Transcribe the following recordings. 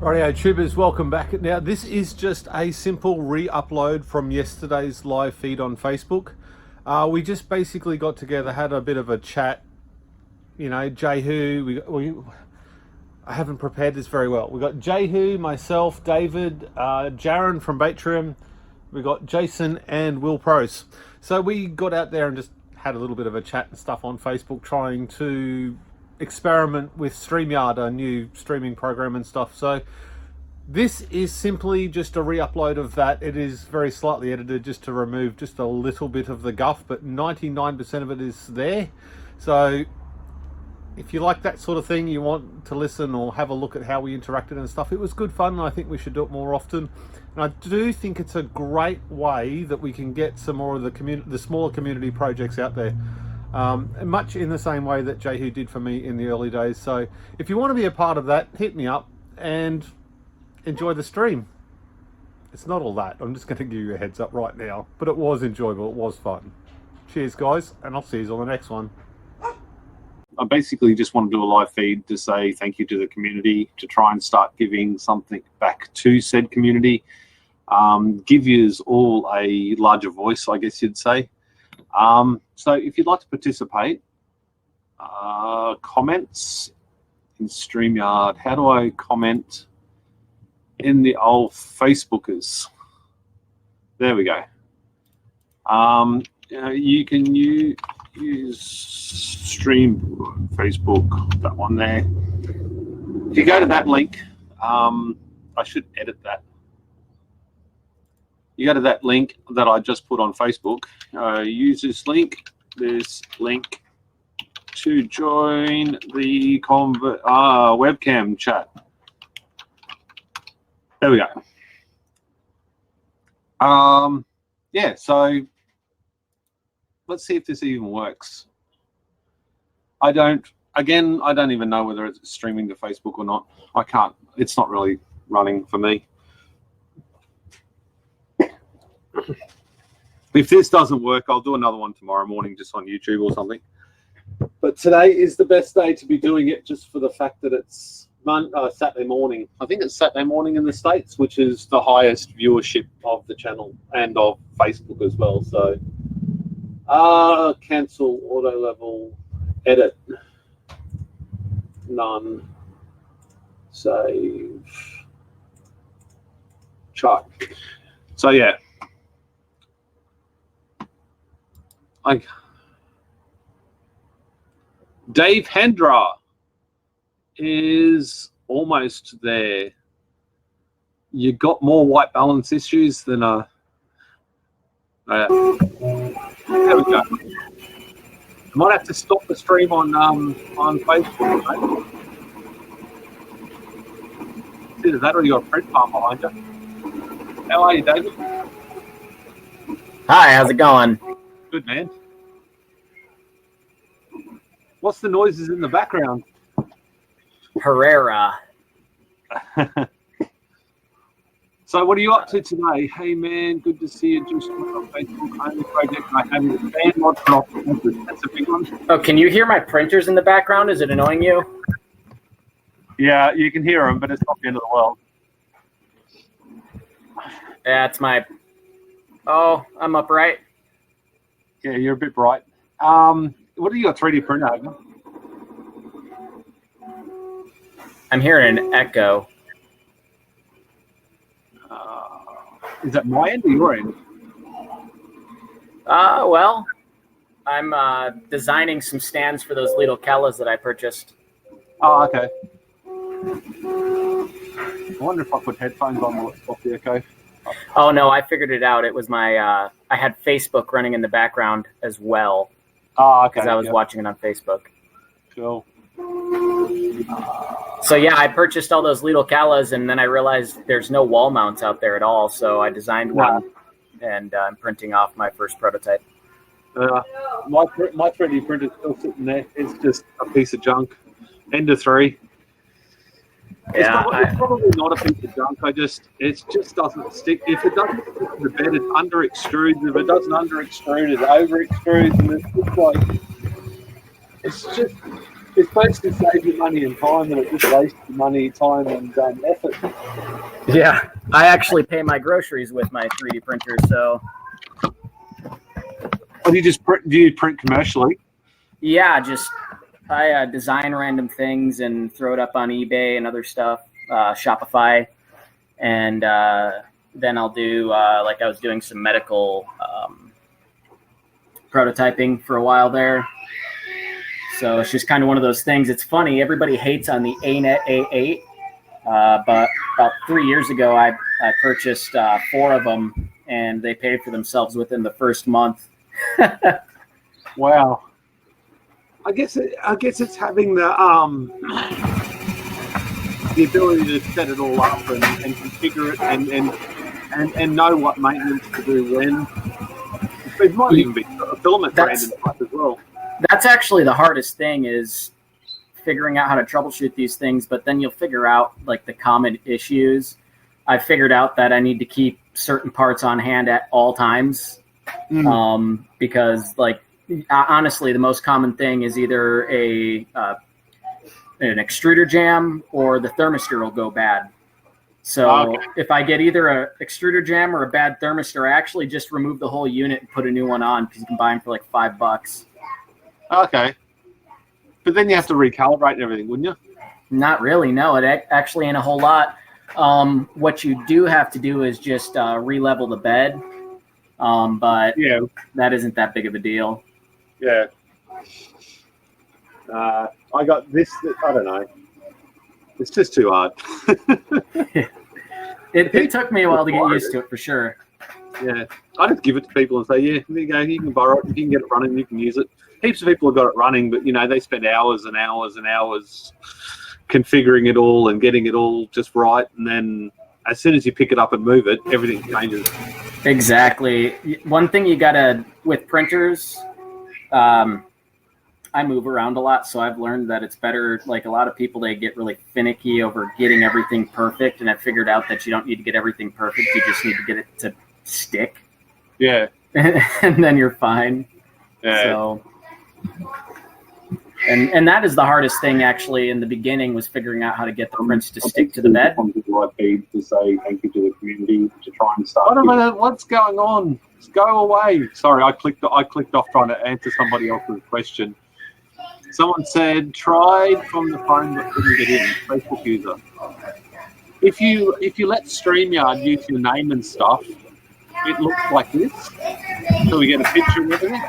Rightio, tubers, welcome back. Now, this is just a simple re-upload from yesterday's live feed on Facebook. We just basically got together, had a bit of a chat. You know, Jehu, I haven't prepared this very well. We got Jehu, myself, David, Jaron from Batrium. We got Jason and Will Prowse. So we got out there and just had a little bit of a chat and stuff on Facebook, trying to experiment with StreamYard, a new streaming program and stuff. So this is simply just a re-upload of that. It is very slightly edited just to remove just a little bit of the guff, but 99% of it is there. So if you like that sort of thing, you want to listen or have a look at how we interacted and stuff, it was good fun, and I think we should do it more often. And I do think it's a great way that we can get some more of the smaller community projects out there. Much in the same way that Jehu did for me in the early days. So if you want to be a part of that, hit me up and enjoy the stream. It's not all that. I'm just going to give you a heads up right now, but it was enjoyable. It was fun. Cheers, guys, and I'll see you on the next one. I basically just want to do a live feed to say thank you to the community, to try and start giving something back to said community, give you all a larger voice, I guess you'd say. So if you'd like to participate, comments in StreamYard. How do I comment in the old Facebookers? There we go. You can use Stream Facebook, that one there. If you go to that link, I should edit that. You go to that link that I just put on Facebook, use this link to join the webcam chat. There we go. Yeah, so let's see if this even works. I don't even know whether it's streaming to Facebook or not. I can't, it's not really running for me. If this doesn't work, I'll do another one tomorrow morning just on YouTube or something. But today is the best day to be doing it, just for the fact that it's Saturday morning. I think it's Saturday morning in the States, which is the highest viewership of the channel and of Facebook as well. So cancel auto level, edit, none, save, chart. So yeah, Dave Hendra is almost there. You got more white balance issues than there we go. I might have to stop the stream on Facebook. Right? It's either that or you got a print farm behind you. How are you, David? Hi, how's it going? Good, man. What's the noises in the background? Herrera. So what are you up to today? Hey, man, good to see you. Just on Facebook, only project I have is fan mod for. That's a big one. Oh, can you hear my printers in the background? Is it annoying you? Yeah, you can hear them, but it's not the end of the world. That's my... Oh, I'm upright. Yeah, you're a bit bright. What are you got, 3D printer? I'm hearing an echo. Is that my end or your end? Well, I'm designing some stands for those little Kellas that I purchased. Oh, okay. I wonder if I put headphones on will it stop the echo. Oh, no, I figured it out. It was my... I had Facebook running in the background as well. Oh, okay. Because I was watching it on Facebook. Cool. So yeah, I purchased all those little Callas, and then I realized there's no wall mounts out there at all. So I designed one, and I'm printing off my first prototype. My 3D printer is still sitting there. It's just a piece of junk. End of 3. Yeah, it's probably not a piece of junk. It just doesn't stick. If it doesn't stick to the bed, it under extrudes. If it doesn't under extrude, it over extrudes, and it's just like It's supposed to save you money and time, and it just wastes your money, time, and effort. Yeah, I actually pay my groceries with my 3D printer, so Or do you just print? Do you print commercially? yeah, I design random things and throw it up on eBay and other stuff, Shopify, and then I'll do like I was doing some medical prototyping for a while there. So it's just kind of one of those things. It's funny, everybody hates on the ANET A8, but about 3 years ago, I purchased 4 of them, and they paid for themselves within the first month. Wow. I guess it's having the ability to set it all up and configure it and know what maintenance to do when. It might even be a filament brand and stuff as well. That's actually the hardest thing, is figuring out how to troubleshoot these things, but then you'll figure out like the common issues. I figured out that I need to keep certain parts on hand at all times, because like honestly, the most common thing is either an extruder jam or the thermistor will go bad. So if I get either an extruder jam or a bad thermistor, I actually just remove the whole unit and put a new one on, because you can buy them for like $5. Okay. But then you have to recalibrate everything, wouldn't you? Not really, no. It actually ain't a whole lot. What you do have to do is just re-level the bed, but yeah, that isn't that big of a deal. Yeah. I got this. I don't know. It's just too hard. It took me a while to get used to it, for sure. Yeah. I just give it to people and say, yeah, there you go. You can borrow it. If you can get it running, you can use it. Heaps of people have got it running, but, you know, they spend hours and hours and hours configuring it all and getting it all just right. And then as soon as you pick it up and move it, everything changes. Exactly. One thing you got to, with printers, I move around a lot, so I've learned that it's better. Like a lot of people, they get really finicky over getting everything perfect, and I've figured out that you don't need to get everything perfect. You just need to get it to stick. Yeah. And then you're fine. Yeah. So, and that is the hardest thing actually in the beginning, was figuring out how to get the prints to stick to the bed. To say thank you to the community to try and start. Wait a minute, what's going on? Just go away. Sorry, I clicked off trying to answer somebody else's question. Someone said tried from the phone but couldn't get in. Facebook user. If you let StreamYard use your name and stuff, it looks like this. So we get a picture and everything.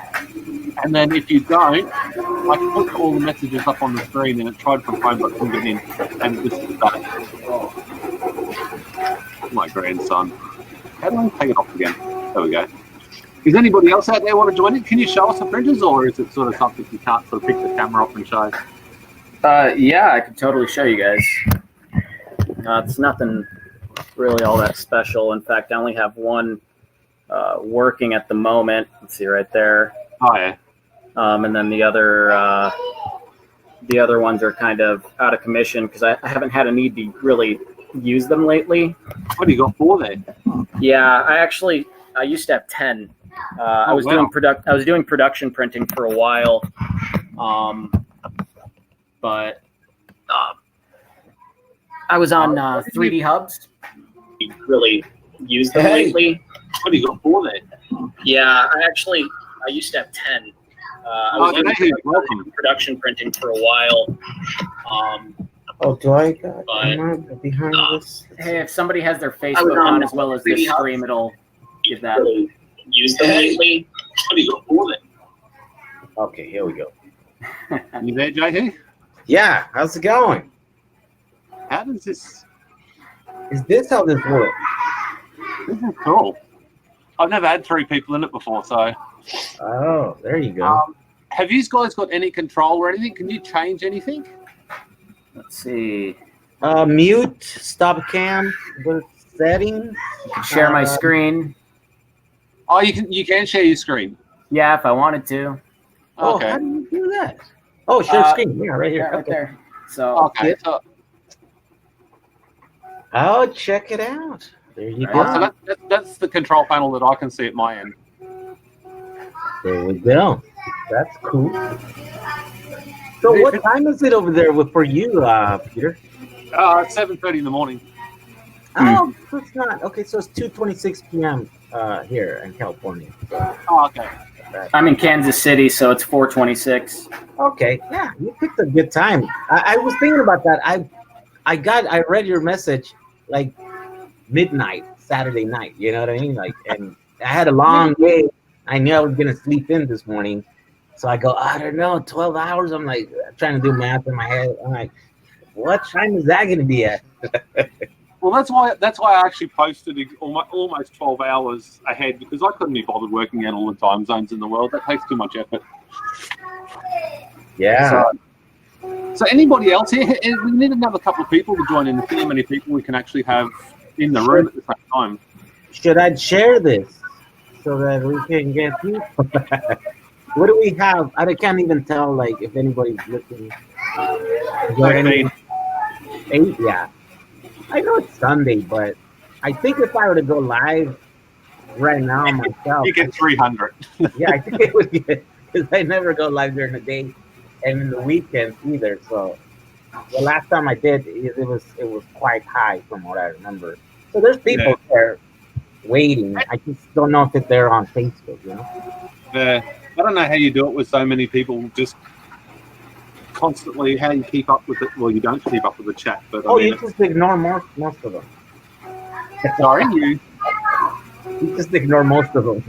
And then if you don't, I can put all the messages up on the screen, and it tried from phone but couldn't get in. And this is that. My grandson. How do I take it off again? There we go. Is anybody else out there want to join it? Can you show us the printers, or is it sort of something you can't sort of pick the camera up and show? Yeah, I could totally show you guys. It's nothing really all that special. In fact, I only have one working at the moment. Let's see right there. Oh yeah. And then the other ones are kind of out of commission because I haven't had a need to really use them lately. What do you got 4 then? Yeah, I used to have 10. I was doing production printing for a while, but I was on 3D hubs. Really used them lately. What do you got 4 then? Yeah, I used to have 10. I was doing production printing for a while. Do I behind this? Hey, if somebody has their Facebook on as well as this stream, it'll give that. Really use them lately. What do you got 4 then? Okay, here we go. You there, Jehu? Yeah, how's it going? How does this? Is this how this works? This is cool. I've never had 3 people in it before, so. Oh, there you go. Have you guys got any control or anything? Can you change anything? Let's see. Mute, stop cam, the settings. Share my screen. Oh, you can share your screen. Yeah, if I wanted to. Oh, Okay. how do you do that? Oh, share screen. Yeah, right here. Yeah, right Okay. there. So Okay. So, Oh, check it out. There you go. so that's the control panel that I can see at my end. There we go. That's cool. So what time is it over there for you, Peter? 7:30 in the morning. Oh, so it's not. Okay, so it's 2:26 p.m. Here in California. So, Oh, okay. I'm in Kansas City, so it's 4:26. okay, yeah, you picked a good time. I was thinking about that. I read your message like midnight Saturday night. You know what I mean? Like, and I had a long day. I knew I was gonna sleep in this morning, so I go, I don't know, 12 hours. I'm like trying to do math in my head. I'm like, what time is that gonna be at? Well, that's why I actually posted almost 12 hours ahead, because I couldn't be bothered working out all the time zones in the world. That takes too much effort. Yeah. So anybody else here? We need another couple of people to join in to see how many people we can actually have in the room at the same time. Should I share this so that we can get you? What do we have? I can't even tell, like, if anybody's looking. Is there any? 8? Yeah. I know it's Sunday, but I think if I were to go live right now myself, You get 300. yeah, I think it would get, because I never go live during the day and in the weekends either. So the last time I did, it was quite high from what I remember. So there's people there waiting. I just don't know if they're on Facebook, you know? I don't know how you do it with so many people just constantly. How you keep up with it? Well, you don't keep up with the chat, but you just ignore most of them. Sorry, you just ignore most of them.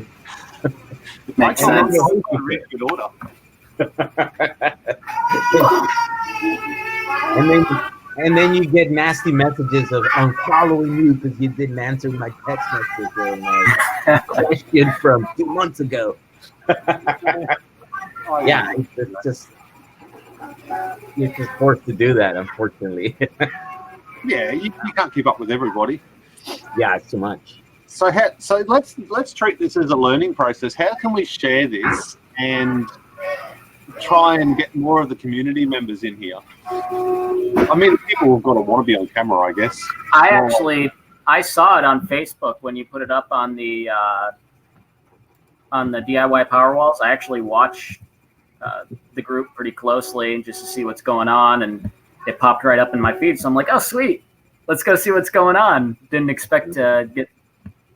Makes sense. Good order. And then you get nasty messages of I'm following you because you didn't answer my text message or my question from 2 months ago. Yeah, it's just you're just forced to do that, unfortunately. Yeah, you can't keep up with everybody. Yeah, it's too much. So let's treat this as a learning process. How can we share this and try and get more of the community members in here? I mean, people have got to want to be on camera, I guess. I saw it on Facebook when you put it up on the DIYPowerwalls. I actually watch the group pretty closely just to see what's going on, and it popped right up in my feed. So I'm like, oh, sweet. Let's go see what's going on. Didn't expect to get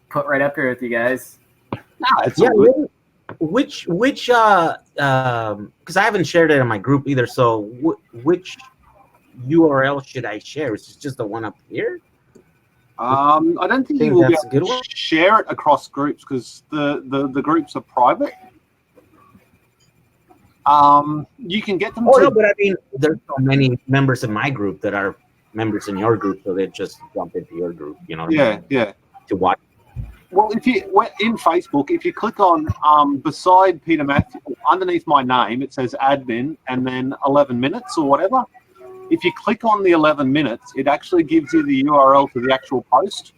put right up here with you guys. Which because I haven't shared it in my group either. So which URL should I share? Is it just the one up here? I don't think you will be able to share it across groups because the groups are private. You can get them. No, but I mean, there's so many members in my group that are members in your group, so they just jump into your group. You know? Yeah. To watch. Well, if you in Facebook, if you click on beside Peter Matthew, underneath my name, it says admin and then 11 minutes or whatever. If you click on the 11 minutes, it actually gives you the URL to the actual post,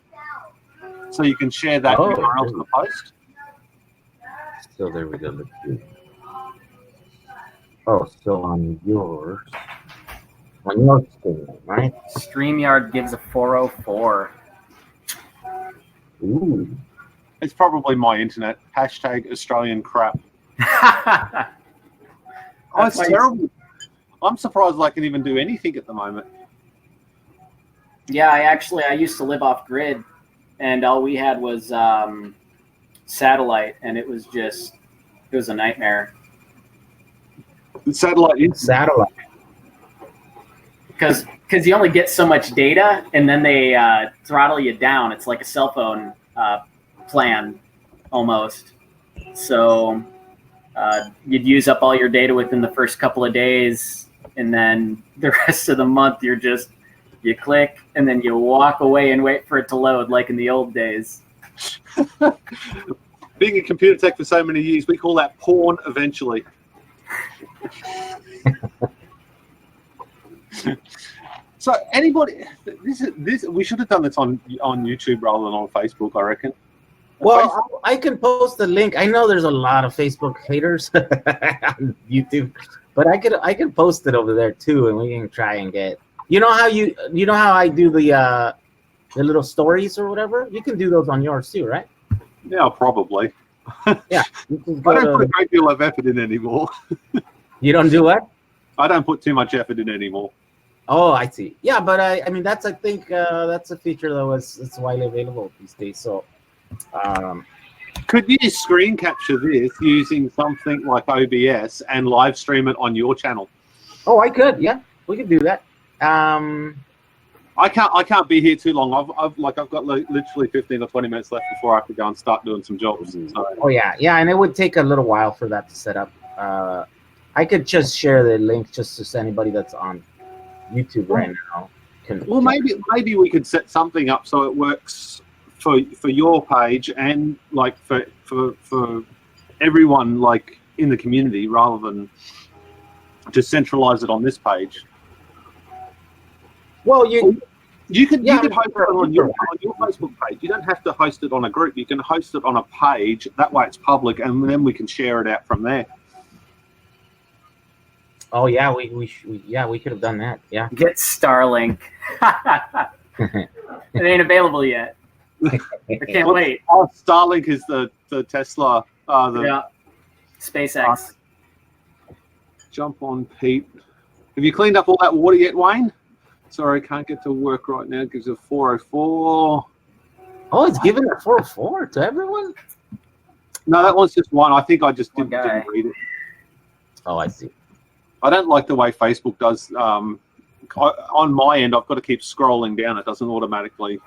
so you can share that URL to the post. So there we go. Let's see. Oh, so on your screen, right? StreamYard gives a 404. Ooh. It's probably my internet. Hashtag Australian crap. Oh, it's terrible. I'm surprised I can even do anything at the moment. Yeah, I used to live off grid, and all we had was satellite, and it was a nightmare. Satellite. Because you only get so much data, and then they throttle you down. It's like a cell phone plan, almost. So you'd use up all your data within the first couple of days, and then the rest of the month you click, and then you walk away and wait for it to load, like in the old days. Being in computer tech for so many years, we call that porn eventually. So anybody, this we should have done this on YouTube rather than on Facebook, I reckon. Well, I can post the link. I know there's a lot of Facebook haters on YouTube, but I can post it over there too, and we can try and get. You know how I do the little stories or whatever. You can do those on yours too, right? Yeah, probably. Yeah, I don't put a great deal of effort in anymore. You don't do what? I don't put too much effort in anymore. Oh, I see. Yeah, but I mean, I think that's a feature that it's widely available these days. So, could you screen capture this using something like OBS and live stream it on your channel? oh, I could. Yeah, we could do that. I can't be here too long. I've got literally 15 or 20 minutes left before I have to go and start doing some jobs. So. Oh yeah, and it would take a little while for that to set up. I could just share the link just to anybody that's on YouTube right now. Well, maybe we could set something up so it works for your page and like for everyone like in the community, rather than just centralize it on this page. Well, you could host it on your Facebook page. You don't have to host it on a group. You can host it on a page. That way, it's public, and then we can share it out from there. Oh yeah, we could have done that. Yeah. Get Starlink. It ain't available yet. I can't wait. Oh, Starlink is the Tesla. Yeah. SpaceX. Jump on, Pete. Have you cleaned up all that water yet, Wayne? Sorry, can't get to work right now. It gives a 404. Oh, it's giving a 404 to everyone? No, that one's just one. I think I just didn't read it. Oh, I see. I don't like the way Facebook does. On my end, I've got to keep scrolling down. It doesn't automatically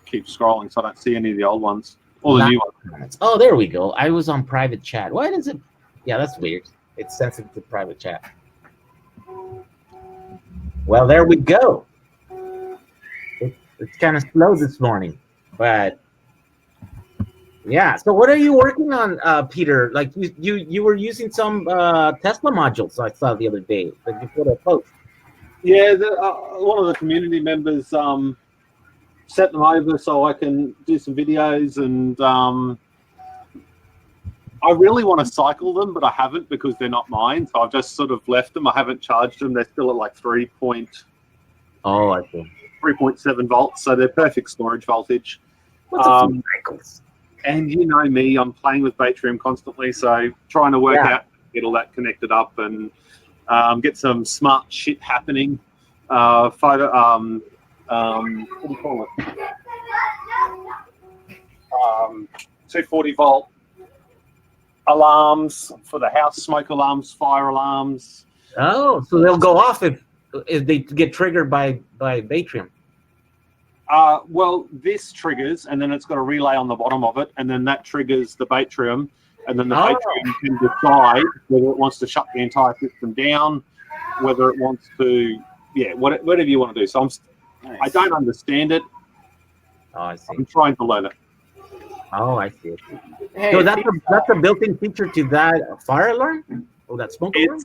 keep scrolling, so I don't see any of the old ones or the new ones. Oh, there we go. I was on private chat. Why does it? Yeah, that's weird. It's sensitive to private chat. Well, there we go. It's kind of slow this morning, but yeah. So, what are you working on, Peter? Like you were using some Tesla modules I saw the other day that you put a post. Yeah, one of the community members set them over so I can do some videos, and I really want to cycle them, but I haven't because they're not mine. So I've just sort of left them. I haven't charged them. They're still at like 3.7 volts, so they're perfect storage voltage. What's a few cycles? And you know me, I'm playing with Batrium constantly, so trying to work out, get all that connected up and get some smart shit happening. What do you call it? 240 volt alarms for the house, smoke alarms, fire alarms. Oh, so they'll go off if they get triggered by Batrium. Well, this triggers, and then it's got a relay on the bottom of it, and then that triggers the Batrium, and then the Batrium can decide whether it wants to shut the entire system down, whether it wants to, whatever you want to do. So I don't understand it. Oh, I see. I'm trying to learn it. Oh, I see. Hey, so that's a built-in feature to that fire alarm? Or that smoke alarm?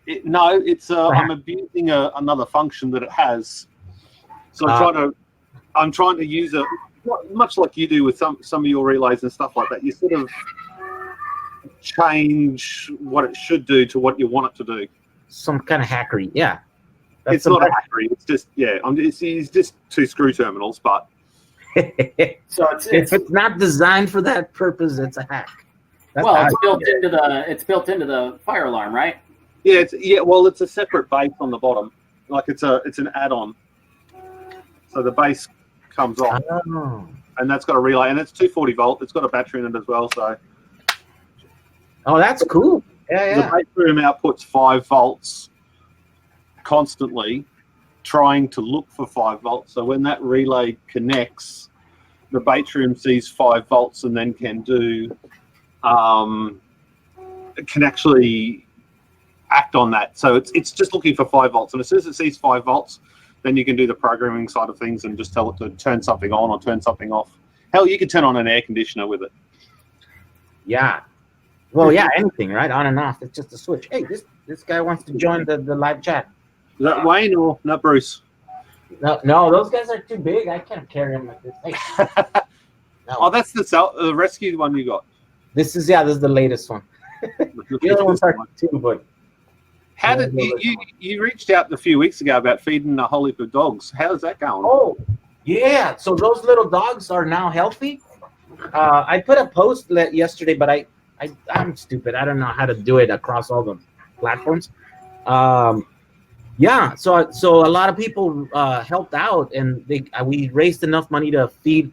I'm abusing another function that it has. So I'm trying to use it much like you do with some of your relays and stuff like that. You sort of change what it should do to what you want it to do. Some kind of hackery, yeah. It's not a hackery. It's just it's just two screw terminals, but. So if it's not designed for that purpose, it's a hack. It's built into the fire alarm, right? Yeah, it's a separate base on the bottom. Like it's an add-on. So the base comes off, and that's got a relay, and it's 240 volt. It's got a battery in it as well. So. Oh, that's cool. Yeah. The Batrium outputs 5 volts constantly, trying to look for 5 volts. So when that relay connects, the Batrium sees 5 volts and then can actually act on that. So it's just looking for 5 volts, and as soon as it sees 5 volts, then you can do the programming side of things and just tell it to turn something on or turn something off. Hell, you can turn on an air conditioner with it. Yeah. Well, yeah, anything, right? On and off. It's just a switch. Hey, this guy wants to join the live chat. Is that Wayne or not Bruce? No, those guys are too big. I can't carry them like this. Hey. No. Oh, that's the rescue one you got. This is the latest one. The other ones are too, but how did you reached out a few weeks ago about feeding a whole heap of dogs? How's that going? Oh, yeah. So those little dogs are now healthy. I put a post yesterday, but I'm stupid. I don't know how to do it across all the platforms. Yeah, so a lot of people helped out, and we raised enough money to feed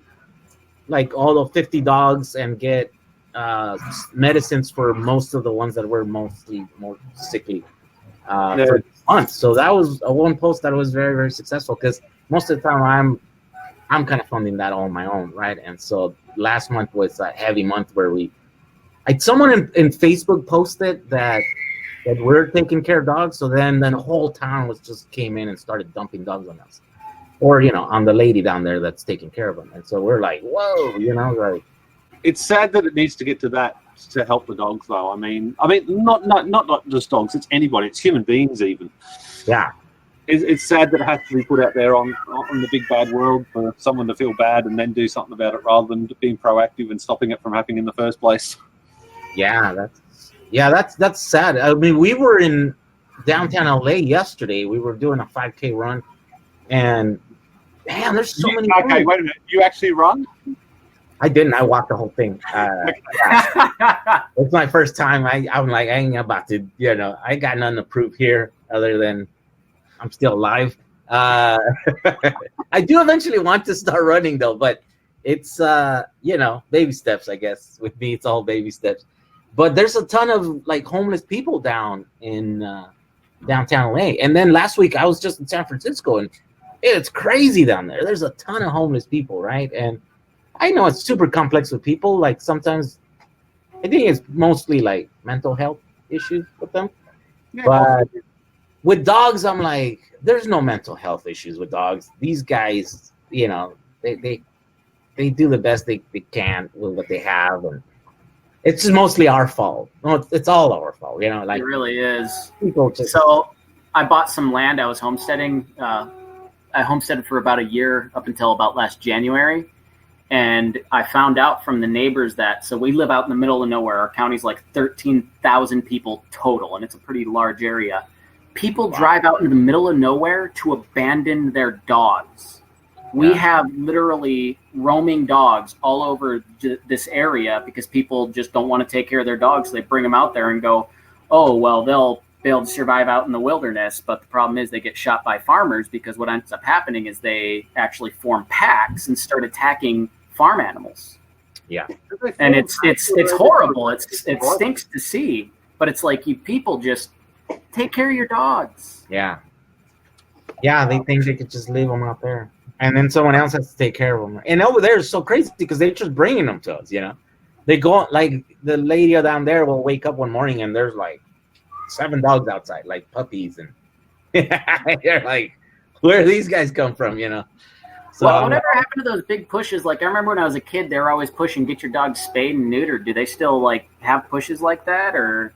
like all the 50 dogs and get medicines for most of the ones that were mostly more sickly for months. So that was a one post that was very, very successful, because most of the time I'm kind of funding that all on my own, right? And so last month was a heavy month where someone in Facebook posted that we're taking care of dogs. So then the whole town just came in and started dumping dogs on us, or on the lady down there that's taking care of them. And so we're like, whoa, like, it's sad that it needs to get to that to help the dogs, though. I mean, not just dogs. It's anybody. It's human beings, even. Yeah. It's sad that it has to be put out there on the big bad world for someone to feel bad and then do something about it, rather than being proactive and stopping it from happening in the first place. Yeah, that's sad. I mean, we were in downtown LA yesterday. We were doing a 5K run, and man, there's so many. Okay, wait a minute. You actually run? I didn't. I walked the whole thing. It's my first time. I'm like, I ain't about to. I got nothing to prove here other than I'm still alive. I do eventually want to start running though, but it's baby steps, I guess. With me, it's all baby steps. But there's a ton of like homeless people down in downtown LA. And then last week I was just in San Francisco, and it's crazy down there. There's a ton of homeless people, right? And I know it's super complex with people. Like sometimes I think it's mostly like mental health issues with them. Yeah. But with dogs, I'm like, there's no mental health issues with dogs. These guys, they do the best they can with what they have, and it's mostly our fault. No, it's all our fault, like it really is. People just... So I bought some land. I was homesteading. I homesteaded for about a year up until about last January. And I found out from the neighbors that, so we live out in the middle of nowhere. Our county's like 13,000 people total, and it's a pretty large area. People drive out into the middle of nowhere to abandon their dogs. We have literally roaming dogs all over this area because people just don't want to take care of their dogs. So they bring them out there and go, oh, well, they'll be able to survive out in the wilderness. But the problem is they get shot by farmers, because what ends up happening is they actually form packs and start attacking farm animals. Yeah. And it's horrible. It stinks to see, but it's like, you people just take care of your dogs. Yeah. Yeah, they think they could just leave them out there, and then someone else has to take care of them. And over there is so crazy because they're just bringing them to us, They go, like, the lady down there will wake up one morning and there's like 7 dogs outside, like puppies, and you're like, where do these guys come from, So well, whatever happened to those big pushes? Like, I remember when I was a kid, they were always pushing, get your dog spayed and neutered. Do they still like have pushes like that, or?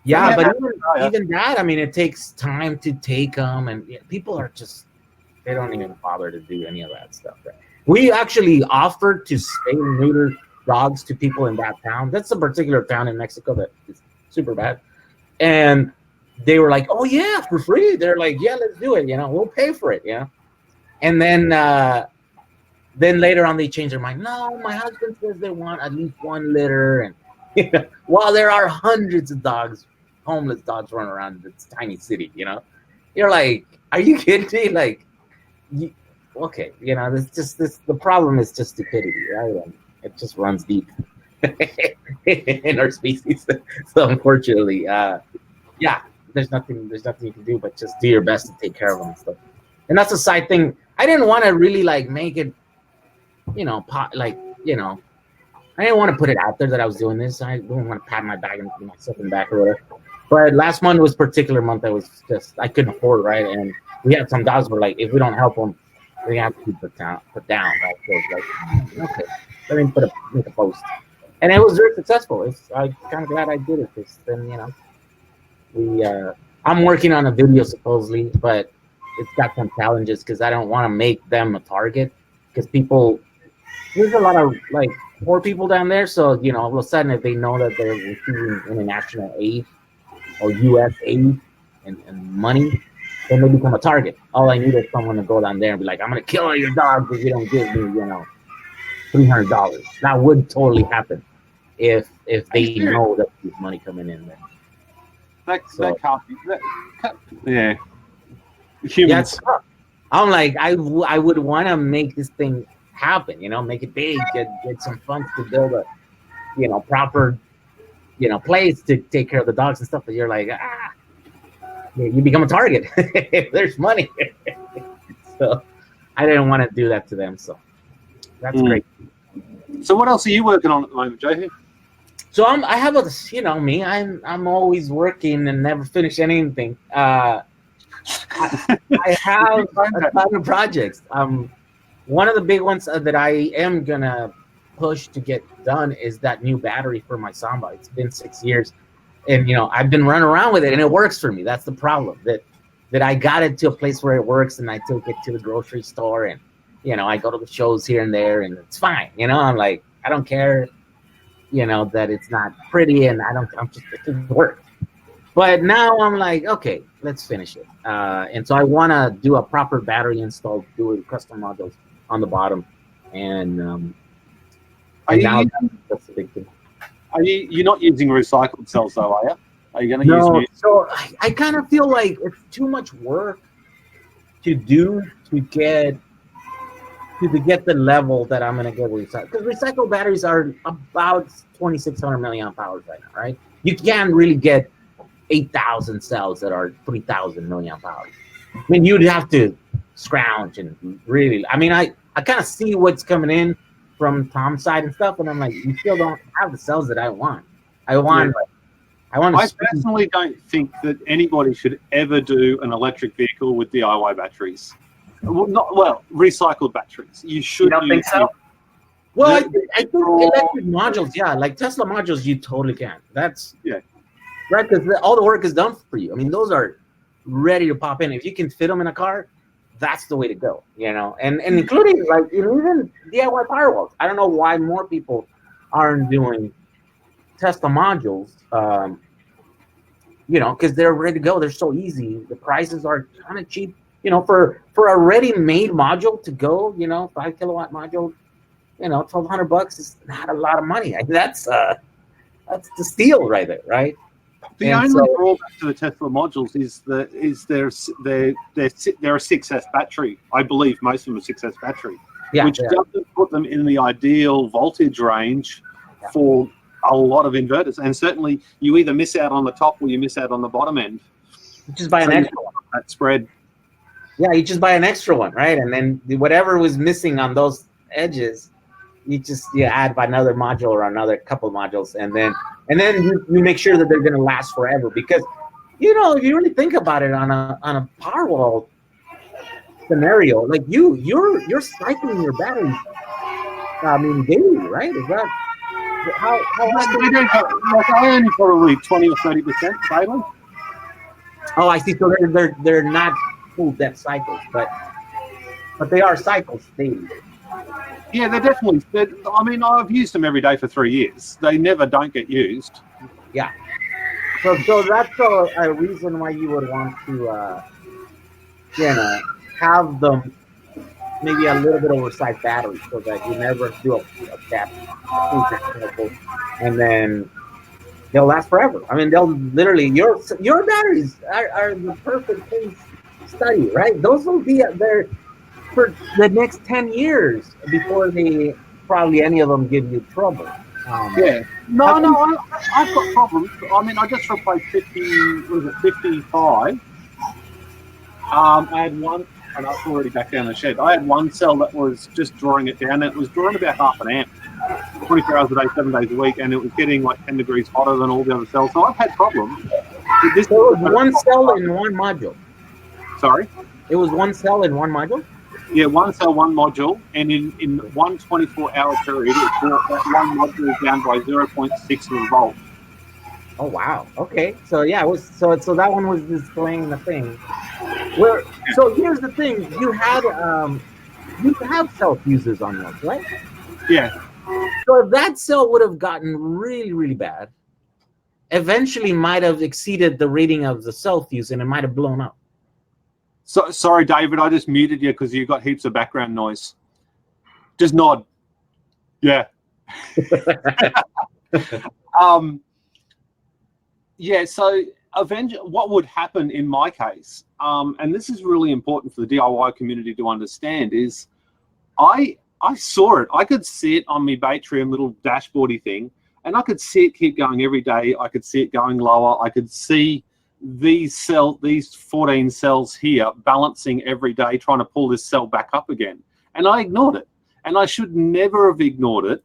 Yeah, but even that, I mean, it takes time to take them, and people are just, they don't even bother to do any of that stuff. We actually offered to spay and neuter dogs to people in that town. That's a particular town in Mexico that is super bad. And they were like, oh yeah, for free. They're like, yeah, let's do it. We'll pay for it. And then later on they changed their mind. No, my husband says they want at least 1 litter. And while there are hundreds of dogs, homeless dogs running around this tiny city, you're like, are you kidding me? Like, okay, the problem is just stupidity, right? And it just runs deep in our species. So unfortunately, there's nothing you can do but just do your best to take care of them and stuff. And that's a side thing. I didn't want to really like make it, I didn't want to put it out there that I was doing this. I didn't want to pat my back and myself in the back or whatever. But last month was a particular month that was just, I couldn't afford, right? And we had some dogs were like, if we don't help them, we have to be put down. Right? So it's like, okay, let me make a post. And it was very successful. I'm kind of glad I did it, because then, I'm working on a video supposedly, but it's got some challenges because I don't want to make them a target, because there's a lot of like poor people down there. So, all of a sudden, if they know that they're receiving international aid or U.S. aid and money, then they become a target. All I need is someone to go down there and be like, I'm going to kill all your dogs if you don't give me, $300. That would totally happen if they know that there's money coming in there. That So- can't be. Yeah. Humans. Yeah, it's tough. I'm like, I would want to make this thing happen, make it big, get some funds to build a, proper, place to take care of the dogs and stuff. But you're like, you become a target. There's money. So I didn't want to do that to them. So that's great. So what else are you working on at the moment, Jehu? So I have me. I'm always working and never finish anything. I have a ton of projects. One of the big ones that I am gonna push to get done is that new battery for my Samba. It's been 6 years, and I've been running around with it, and it works for me. That's the problem. That I got it to a place where it works, and I take it to the grocery store, and I go to the shows here and there, and it's fine. I'm like, I don't care. That it's not pretty, and I'm just, it just works. But now I'm like, okay, let's finish it. And so I want to do a proper battery install, do it custom modules on the bottom, and that's the big thing. You're not using recycled cells though, are you? Are you going to use? So I kind of feel like it's too much work to do to get the level that I'm going to get recycled. Because recycled batteries are about 2,600 milliamp hours right now, right? You can't really get 8,000 cells that are 3,000 milliamp hours. I mean, you'd have to scrounge and really. I mean, I kind of see what's coming in from Tom's side and stuff, and I'm like, you still don't have the cells that I want. I personally don't think that anybody should ever do an electric vehicle with DIY batteries. Well, recycled batteries. You should. You don't think so? Well, I think electric modules, yeah, like Tesla modules, you totally can. That's right, because all the work is done for you. I mean, those are ready to pop in. If you can fit them in a car, that's the way to go. And including like even DIYPowerwalls. I don't know why more people aren't doing Tesla modules. Because they're ready to go. They're so easy. The prices are kind of cheap. For a ready-made module to go, 5 kilowatt module, $1,200 is not a lot of money. That's the steal right there, right? The only drawback to the Tesla modules is they're a 6S battery. I believe most of them are 6S battery, which doesn't put them in the ideal voltage range for a lot of inverters. And certainly, you either miss out on the top or you miss out on the bottom end. You just buy an extra one. That spread. Yeah, you just buy an extra one, right? And then whatever was missing on those edges, you add another module or another couple of modules, and then you make sure that they're going to last forever. Because if you really think about it on a Powerwall scenario, like you're cycling your batteries, daily, right? Is that how I only probably 20 or 30% daily. Oh, I see. So they're not full depth cycles, but they are cycles daily. Yeah, they're definitely. I mean, I've used them every day for 3 years. They never don't get used. Yeah. So that's a reason why you would want to, have them maybe a little bit oversized battery so that you never do a gap, and then they'll last forever. I mean, they'll literally your batteries are the perfect case study, right? Those will be there for the next 10 years before probably any of them give you trouble. I've got problems. I mean, I just replaced 55. I had one, and that's already back down the shed. I had one cell that was just drawing it down, and it was drawing about 0.5 amp, 24 hours a day, 7 days a week, and it was getting like 10 degrees hotter than all the other cells. So I've had problems. It was one cell in one module. Sorry? It was one cell in one module? Yeah, one cell, one module, and in one 24-hour period, it brought that one module down by 0.6 of a volt. Oh wow! Okay, so yeah, it was so that one was displaying the thing. So here's the thing: you have cell fuses on those, right? Yeah. So if that cell would have gotten really, really bad, eventually might have exceeded the rating of the cell fuse, and it might have blown up. So sorry, David, I just muted you because you got heaps of background noise. Just nod. Yeah. Yeah. So what would happen in my case, and this is really important for the DIY community to understand, is I saw it. I could see it on my Batrium little dashboardy thing, and I could see it keep going every day. I could see it going lower. I could see these 14 cells here balancing every day, trying to pull this cell back up again. And I ignored it. And I should never have ignored it.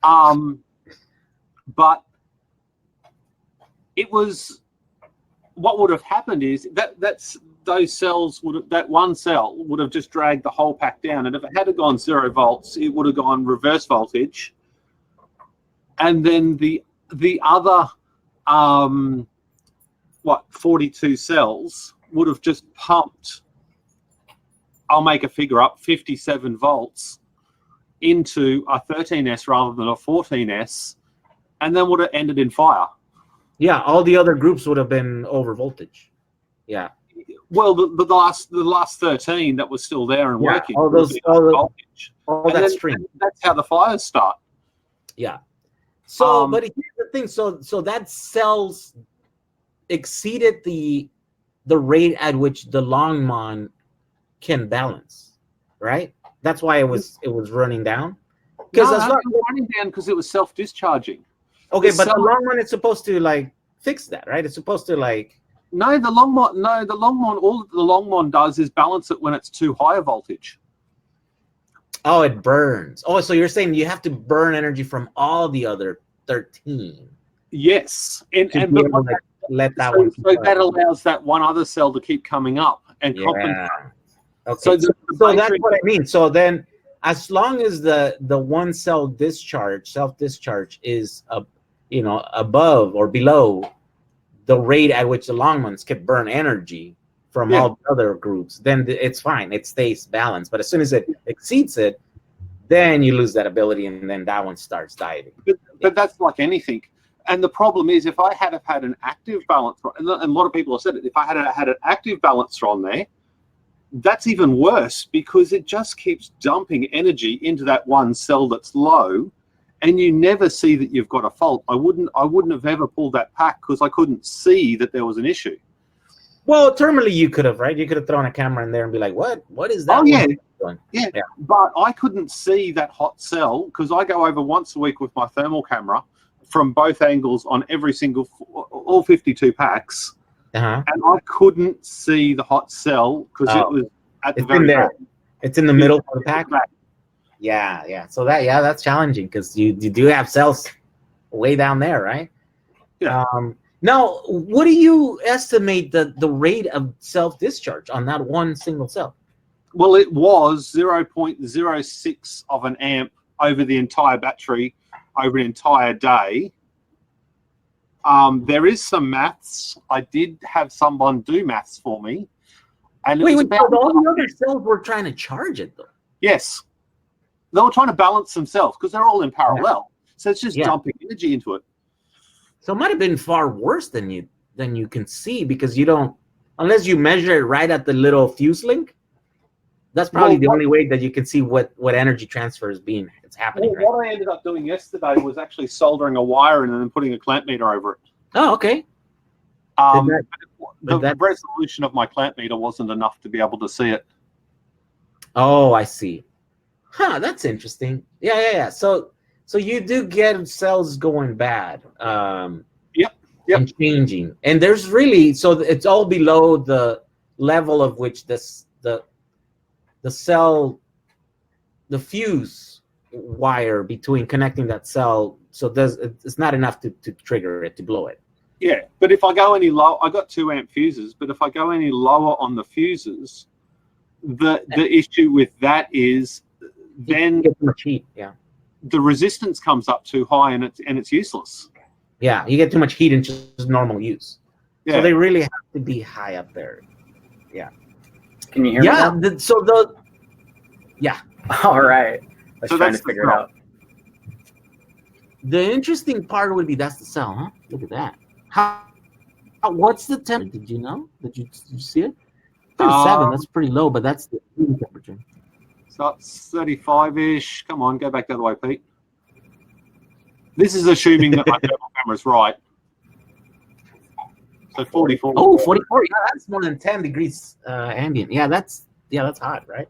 But it was, what would have happened is that one cell would have just dragged the whole pack down. And if it had gone 0 volts, it would have gone reverse voltage. And then the other 42 cells would have just pumped, I'll make a figure up, 57 volts into a 13S rather than a 14S, and then would have ended in fire. Yeah, all the other groups would have been over voltage. Yeah. Well, the last 13 that was still there and working. All that stream. That's how the fires start. Yeah. So, but here's the thing. So that cells exceeded the rate at which the Longmon can balance, right? That's why it was running down. Because it was running down because it was self-discharging. Okay, but the Longmon is supposed to like fix that, right? It's supposed to like. No, the Longmon. All that the Longmon does is balance it when it's too high a voltage. Oh, it burns. Oh, so you're saying you have to burn energy from all the other 13. Yes, let that one. So that allows that one other cell to keep coming up and compensate. Okay. So that's what I mean. So then, as long as the one cell self-discharge is above or below the rate at which the Longmons can burn energy from all the other groups, then it's fine. It stays balanced. But as soon as it exceeds it, then you lose that ability, and then that one starts diving. But that's like anything. And the problem is, if I had had an active balancer, and a lot of people have said it, if I had an active balancer on there, that's even worse because it just keeps dumping energy into that one cell that's low, and you never see that you've got a fault. I wouldn't have ever pulled that pack because I couldn't see that there was an issue. Well, terminally you could have, right? You could have thrown a camera in there and be like, what is that? Oh, yeah. Yeah. But I couldn't see that hot cell because I go over once a week with my thermal camera from both angles on every single, all 52 packs. And I couldn't see the hot cell because it was at the very back. It's in the middle of the pack. Yeah. So that's challenging because you do have cells way down there, right? Yeah. Now, what do you estimate the rate of self-discharge on that one single cell? Well, it was 0.06 of an amp over the entire battery over an entire day. There is some maths. I did have someone do maths for me. And wait, all the other cells were trying to charge it, though. Yes. They were trying to balance themselves because they're all in parallel. So it's just dumping energy into it. So it might have been far worse than you can see because you don't, unless you measure it right at the little fuse link. That's probably the only way that you can see what energy transfer is happening. Well, what I ended up doing yesterday was actually soldering a wire in and then putting a clamp meter over it. Oh, okay. The resolution of my clamp meter wasn't enough to be able to see it. Oh, I see. Huh, that's interesting. Yeah. So you do get cells going bad. Yep. And changing. And there's really, so it's all below the level of which the cell, the fuse wire between connecting that cell, so it's not enough to trigger it, to blow it. Yeah, but if I go any low, I got 2 amp fuses, but if I go any lower on the fuses, the issue with that is then you get too much heat. Yeah, the resistance comes up too high and it's useless. Yeah, you get too much heat in just normal use. Yeah. So they really have to be high up there. Yeah. Can you hear me now? Yeah. All right. I was trying to figure it out. The interesting part would be that's the cell, huh? Look at that. What's the temperature? Did you know? Did you see it? 37. That's pretty low, but that's the room temperature. So it's 35-ish. Come on, go back the other way, Pete. This is assuming that my thermal camera's right. So 44. Oh, 44. Yeah, that's more than 10 degrees ambient. Yeah, that's hot, right?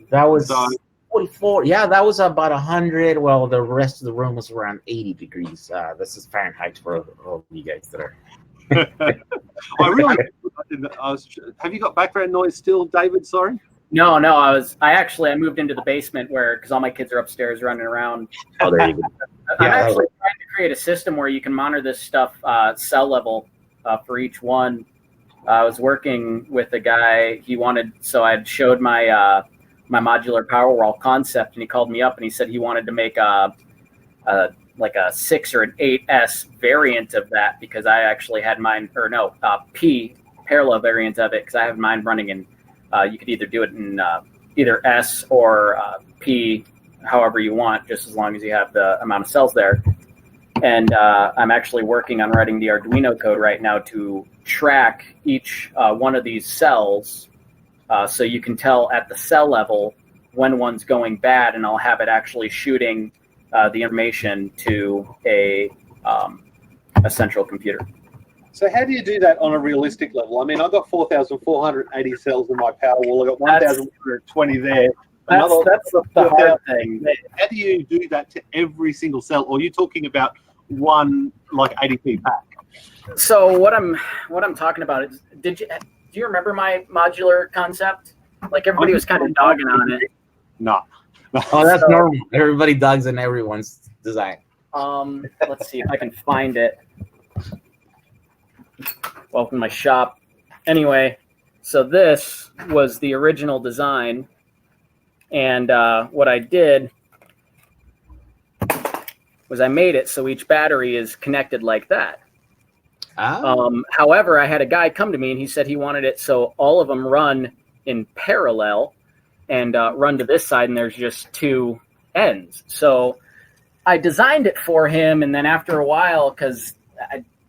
That was So- 44. Yeah, that was about 100. Well, the rest of the room was around 80 degrees. This is Fahrenheit for all you guys that are. Have you got background noise still, David? Sorry. No, I moved into the basement because all my kids are upstairs running around. Oh, there you go. I'm Yeah, actually trying to create a system where you can monitor this stuff cell level for each one. I was working with a guy. So I showed my my modular Powerwall concept, and he called me up and he said he wanted to make like a 6 or an 8S variant of that, because I actually had mine, P parallel variant of it, because I have mine running in. You could either do it in either S or P, however you want, just as long as you have the amount of cells there. And I'm actually working on writing the Arduino code right now to track each one of these cells, so you can tell at the cell level when one's going bad, and I'll have it actually shooting the information to a central computer. So how do you do that on a realistic level? I mean, I've got 4,480 cells in my Powerwall. I've got 1,120 there. That's the hard thing. How do you do that to every single cell? Or are you talking about one like 80p pack? So what I'm talking about is, do you remember my modular concept? Like, everybody was kind of dogging on it. No. Oh, that's normal. Everybody dogs in everyone's design. Let's see if I can find it. Welcome to my shop. Anyway, so this was the original design, and what I did was I made it so each battery is connected like that. Oh. However, I had a guy come to me and he said he wanted it so all of them run in parallel and run to this side, and there's just two ends. So I designed it for him, and then after a while, because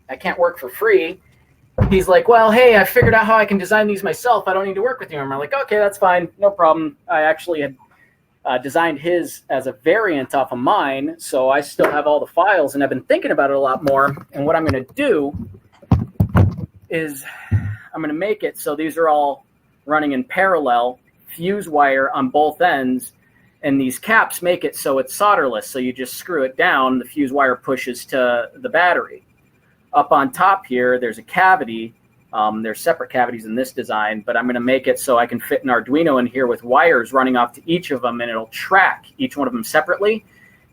I can't work for free, he's like, well, hey, I figured out how I can design these myself. I don't need to work with you. And I'm like, okay, that's fine. No problem. I actually had designed his as a variant off of mine, so I still have all the files, and I've been thinking about it a lot more. And what I'm going to do is I'm going to make it so these are all running in parallel, fuse wire on both ends, and these caps make it so it's solderless. So you just screw it down, the fuse wire pushes to the battery. Up on top here, there's a cavity. There's separate cavities in this design, but I'm going to make it so I can fit an Arduino in here with wires running off to each of them, and it'll track each one of them separately.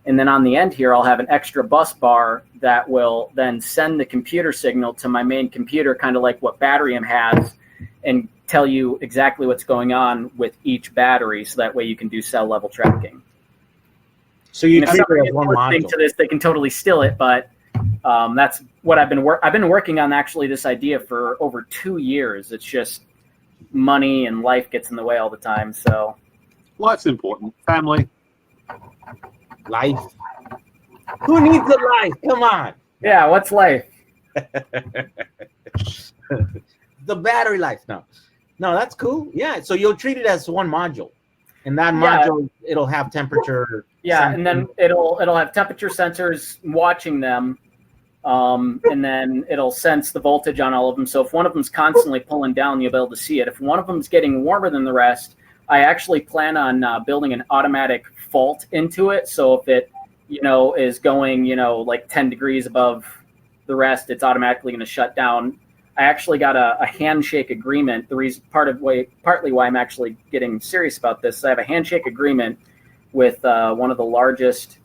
And then on the end here, I'll have an extra bus bar that will then send the computer signal to my main computer, kind of like what Batterium has, and tell you exactly what's going on with each battery, so that way you can do cell level tracking. So you if somebody is listening to this, they can totally steal it, but that's what I've been working on, actually, this idea for over 2 years. It's just money and life gets in the way all the time. So Life's important. Family. Life. Who needs a life? Come on. Yeah, what's life? The battery life. No, that's cool. Yeah, so you'll treat it as one module, and that module, it'll have temperature. Yeah, and then it'll have temperature sensors watching them. And then it'll sense the voltage on all of them. So if one of them's constantly pulling down, you'll be able to see it. If one of them's getting warmer than the rest, I actually plan on building an automatic fault into it. So if it, is going, like 10 degrees above the rest, it's automatically going to shut down. I actually got a handshake agreement. The reason, partly why I'm actually getting serious about this, I have a handshake agreement with one of the largest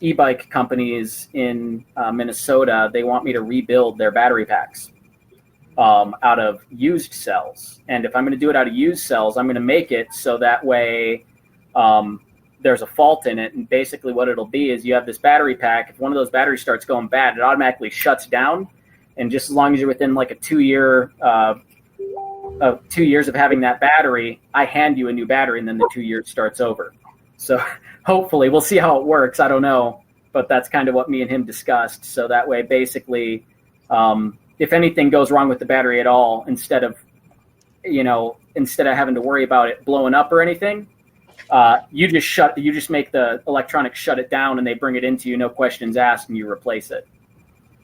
e-bike companies in Minnesota. They want me to rebuild their battery packs out of used cells. And if I'm going to do it out of used cells, I'm going to make it so that way there's a fault in it. And basically what it'll be is you have this battery pack. If one of those batteries starts going bad, it automatically shuts down. And just as long as you're within like a 2 year of 2 years of having that battery, I hand you a new battery, and then the 2 years starts over. So hopefully, we'll see how it works. I don't know, but that's kind of what me and him discussed. So that way, basically, if anything goes wrong with the battery at all, instead of having to worry about it blowing up or anything, you just make the electronics shut it down, and they bring it into you, no questions asked, and you replace it.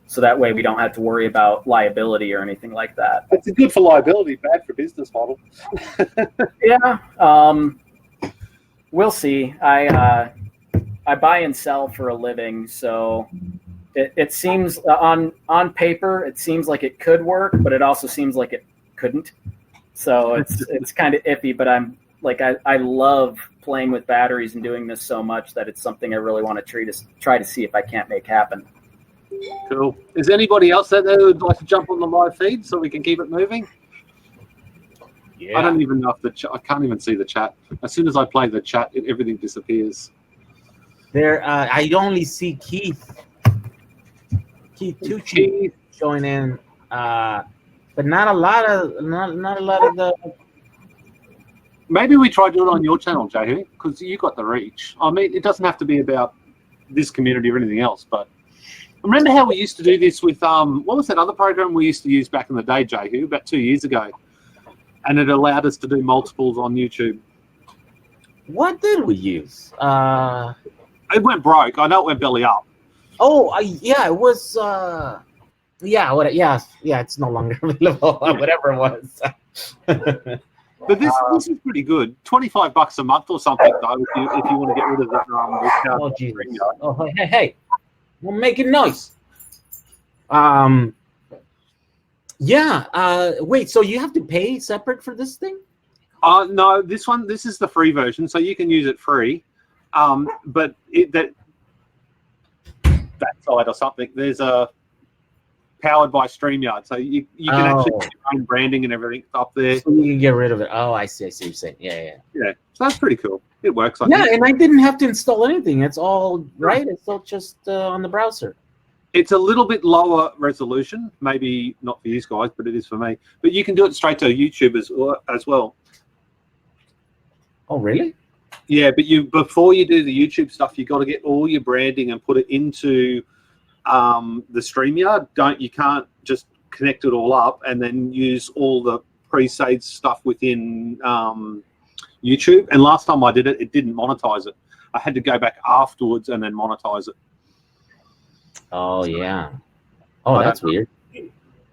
So that way we don't have to worry about liability or anything like that. It's good for liability, bad for business model. Yeah, we'll see. I buy and sell for a living, so it seems on paper it seems like it could work, but it also seems like it couldn't. So it's kind of iffy. But I'm like I love playing with batteries and doing this so much that it's something I really want to try to see if I can't make happen. Cool. Is anybody else out there who would like to jump on the live feed so we can keep it moving? Yeah. I don't even know if I can't even see the chat. As soon as I play the chat, everything disappears. There, I only see Keith Tucci join in, but not a lot of the. Maybe we try to do it on your channel, Jehu, because you got the reach. I mean, it doesn't have to be about this community or anything else, but remember how we used to do this with what was that other program we used to use back in the day, Jehu, about 2 years ago, and it allowed us to do multiples on YouTube. What did we use? It went broke. I know it went belly up. Oh, yeah, it was. Yeah, it's no longer available. Whatever it was. But this is pretty good. $25 a month or something, though, if you want to get rid of that. Oh, Jesus. Oh, hey. We're making noise. Yeah. Wait. So you have to pay separate for this thing? No. This is the free version, so you can use it free. But that side or something, there's a powered by StreamYard, so you can actually put your own branding and everything up there. So you can get rid of it. Oh, I see what you're saying. Yeah. So that's pretty cool. It works. I think. And I didn't have to install anything. It's all right. It's all just on the browser. It's a little bit lower resolution, maybe not for you guys, but it is for me. But you can do it straight to YouTube as well. Oh, really? Yeah, but before you do the YouTube stuff, you got to get all your branding and put it into the StreamYard. You can't just connect it all up and then use all the pre-saved stuff within YouTube. And last time I did it, it didn't monetize it. I had to go back afterwards and then monetize it. Oh, yeah. Oh, that's weird.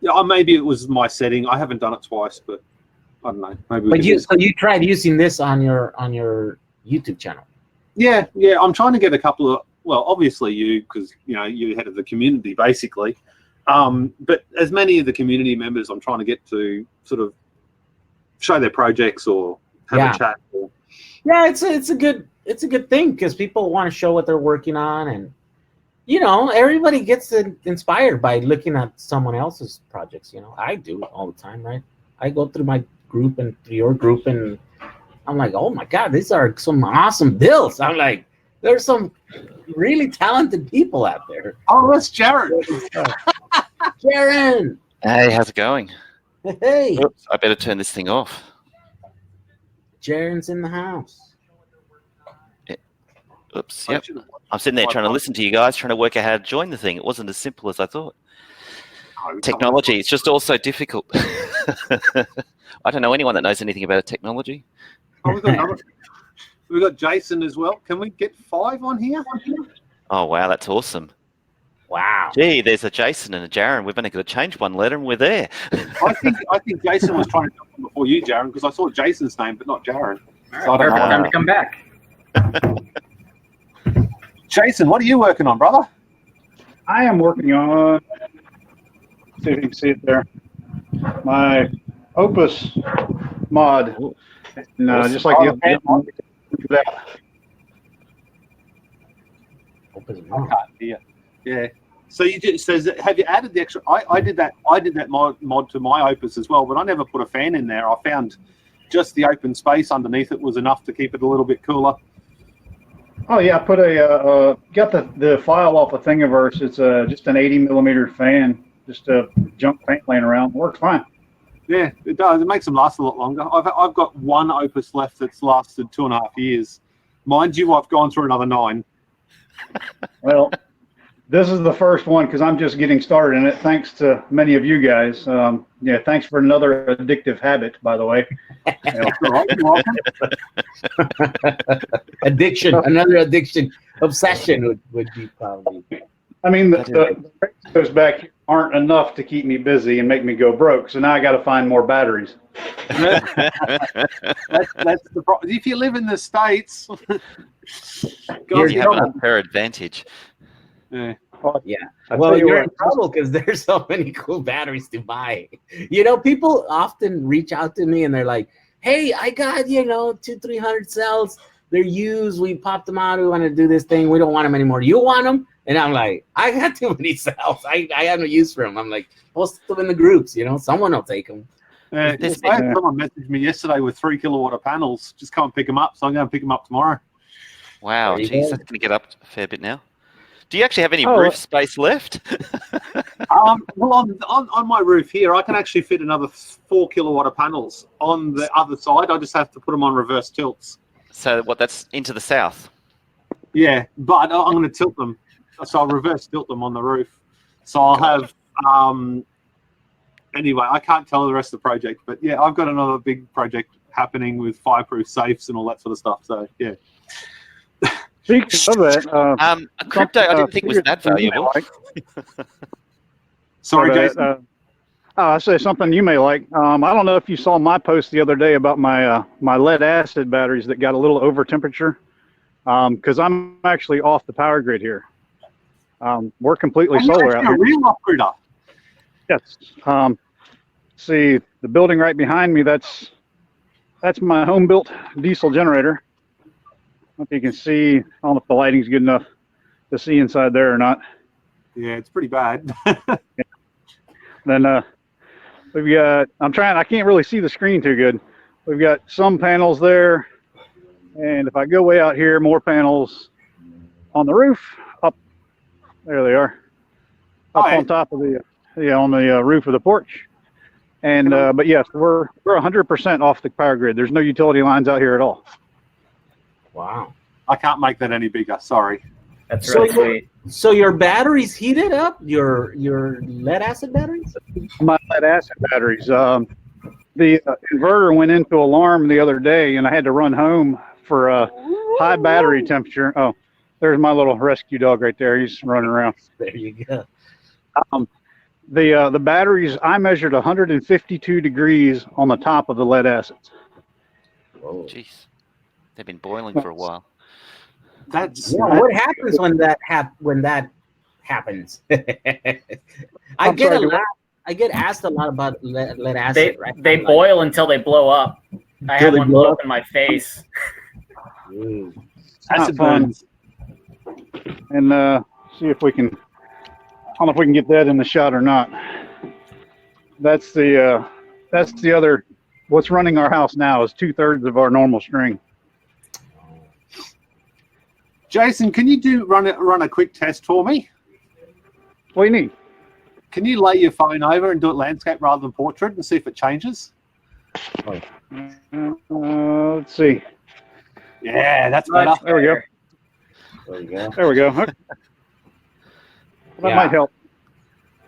Yeah, maybe it was my setting. I haven't done it twice, but I don't know. Maybe. So you tried using this on your YouTube channel? Yeah. I'm trying to get a couple of. Well, obviously you, because you're head of the community basically. But as many of the community members, I'm trying to get to sort of show their projects or have a chat. Yeah, it's a good thing because people want to show what they're working on, and everybody gets inspired by looking at someone else's projects. I do all the time, right? I go through my group and through your group, and I'm like, oh my God, these are some awesome builds. I'm like, there's some really talented people out there. Oh, that's Jared. Jared. Hey, how's it going? Hey. Oops, I better turn this thing off. Jared's in the house. Oops, yep. I'm sitting there trying to listen to you guys, trying to work out how to join the thing. It wasn't as simple as I thought. Technology, it's just all so difficult. I don't know anyone that knows anything about technology. Oh, we've got Jason as well. Can we get 5 on here? Oh, wow, that's awesome. Wow. Gee, there's a Jason and a Jaron. We've only got to change one letter and we're there. I think Jason was trying to jump on before you, Jaron, because I saw Jason's name, but not Jaron. So I don't know. Time to come back. Jason, what are you working on, brother? I am working on, see if you can see it there, my Opus mod. And, just like the other one, Opus I mod. can't hear. Yeah. So have you added the extra? I did that mod to my Opus as well, but I never put a fan in there. I found just the open space underneath it was enough to keep it a little bit cooler. Oh yeah, I put got the file off of Thingiverse. It's just an 80mm fan, just a junk paint laying around. Works fine. Yeah, it does. It makes them last a lot longer. I've got one Opus left that's lasted 2.5 years. Mind you, I've gone through another 9. Well, this is the first one because I'm just getting started in it. Thanks to many of you guys. Yeah, thanks for another addictive habit, by the way. Addiction, another addiction, obsession would be probably. I mean, the Those back aren't enough to keep me busy and make me go broke. So now I got to find more batteries. That's the problem. If you live in the States, You have an unfair advantage. yeah. Yeah. I Well, tell you you're what, in trouble because there's so many cool batteries to buy. You know, people often reach out to me and they're like, "Hey, I got 200-300 cells. They're used. We popped them out. We want to do this thing. We don't want them anymore. You want them?" And I'm like, "I got too many cells. I have no use for them." I'm like, "Post them in the groups. Someone will take them." I had someone message me yesterday with 3 kilowatt panels. Just come and pick them up. So I'm going to pick them up tomorrow. Wow, There you geez, go. that's going to get up a fair bit now. Do you actually have any Oh, roof space left? Well, on my roof here, I can actually fit another 4 kilowatt panels on the other side. I just have to put them on reverse tilts. So that's into the south. Yeah, but I'm going to tilt them. So I'll reverse tilt them on the roof. So I'll have... anyway, I can't tell the rest of the project. But yeah, I've got another big project happening with fireproof safes and all that sort of stuff. So yeah. Speaking of that, Crypto, I didn't think was that valuable. Sorry, Jason. I say something you may like. I don't know if you saw my post the other day about my lead acid batteries that got a little over temperature. Because I'm actually off the power grid here. We're completely solar out here. A real off-gridder. Yes. See the building right behind me. That's my home-built diesel generator. I don't know if you can see. I don't know if the lighting's good enough to see inside there or not. Yeah, it's pretty bad. Then we've got. I can't really see the screen too good. We've got some panels there, and if I go way out here, more panels on the roof. Up there they are. Up on top of the on the roof of the porch. And but yes, we're 100% off the power grid. There's no utility lines out here at all. Wow. I can't make that any bigger. Sorry. That's really sweet. So your batteries heated up? Your lead acid batteries? My lead acid batteries. The inverter went into alarm the other day, and I had to run home for a high battery temperature. Oh, there's my little rescue dog right there. He's running around. There you go. The batteries, I measured 152 degrees on the top of the lead acids. Whoa. Jeez, they've been boiling for a while. What happens when that happens? I get asked a lot about lead acid. They boil until they blow up. I had one blow up in my face. Acid burns. And see if we can. I don't know if we can get that in the shot or not. That's the other. What's running our house now is 2/3 of our normal string. Jason, can you run a quick test for me? What do you need? Can you lay your phone over and do it landscape rather than portrait and see if it changes? Let's see. Yeah, that's better. There we go. There you go. There we go. That might help.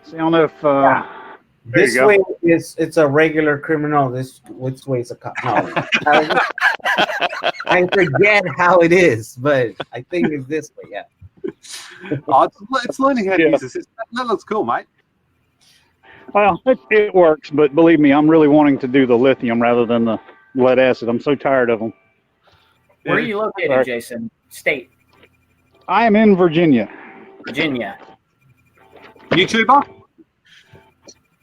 See, I don't know if this way it's a regular criminal. This which way is a cop? No. I forget how it is, but I think it's this way. Yeah. It's learning how to use this. That looks cool, mate. Well, it works, but believe me, I'm really wanting to do the lithium rather than the lead acid. I'm so tired of them. Where are you located, Jason? State? I am in Virginia. Virginia. YouTuber?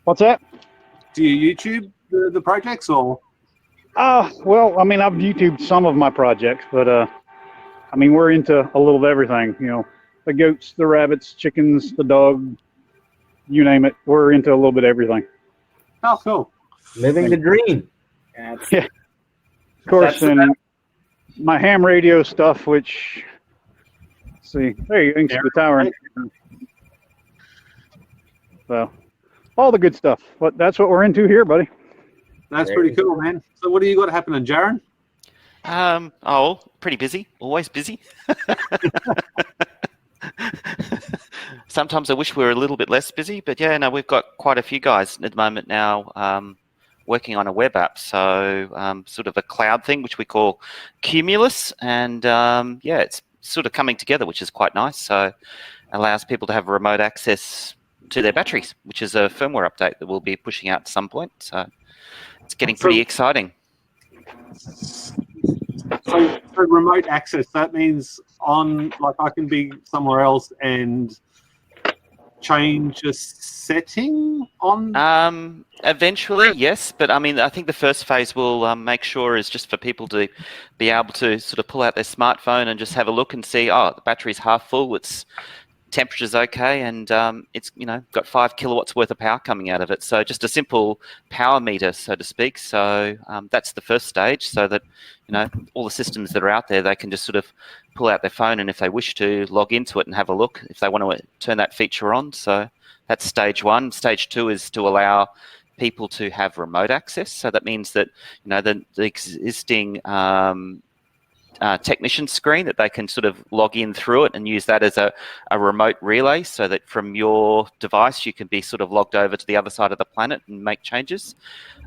What's that? Do you YouTube the projects or? Well, I mean, I've YouTubed some of my projects, but I mean, we're into a little of everything. The goats, the rabbits, chickens, the dog, you name it. We're into a little bit of everything. Oh, cool. Living the dream. Yeah. Of course, and my ham radio stuff, which, let's see, there you go, the tower. So, all the good stuff. But that's what we're into here, buddy. That's pretty cool, man. So what do you got happening, Jaron? Pretty busy. Always busy. Sometimes I wish we were a little bit less busy, but yeah, no, we've got quite a few guys at the moment now working on a web app. So sort of a cloud thing, which we call Cumulus. And it's sort of coming together, which is quite nice. So allows people to have remote access to their batteries, which is a firmware update that we'll be pushing out at some point. So it's getting pretty exciting. So remote access, that means I can be somewhere else and change a setting on? Eventually, yes, but I mean, I think the first phase we'll make sure is just for people to be able to sort of pull out their smartphone and just have a look and see, oh, the battery's half full, its temperature's okay, and it's got 5 kilowatts worth of power coming out of it. So just a simple power meter, so to speak. So that's the first stage, so that all the systems that are out there, they can just sort of pull out their phone, and if they wish to, log into it and have a look if they want to turn that feature on. So that's stage 1. Stage 2 is to allow people to have remote access. So that means that the existing technician screen, that they can sort of log in through it and use that as a remote relay, so that from your device you can be sort of logged over to the other side of the planet and make changes.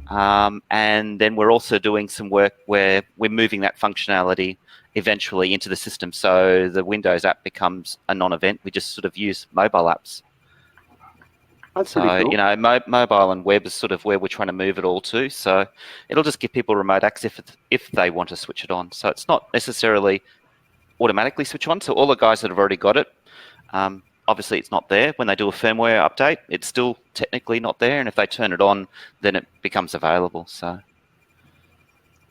And then we're also doing some work where we're moving that functionality eventually into the system, so the Windows app becomes a non-event. We just sort of use mobile apps. That's pretty cool. Mobile and web is sort of where we're trying to move it all to. So it'll just give people remote access if they want to switch it on. So it's not necessarily automatically switch on. So all the guys that have already got it, obviously it's not there. When they do a firmware update, it's still technically not there. And if they turn it on, then it becomes available. So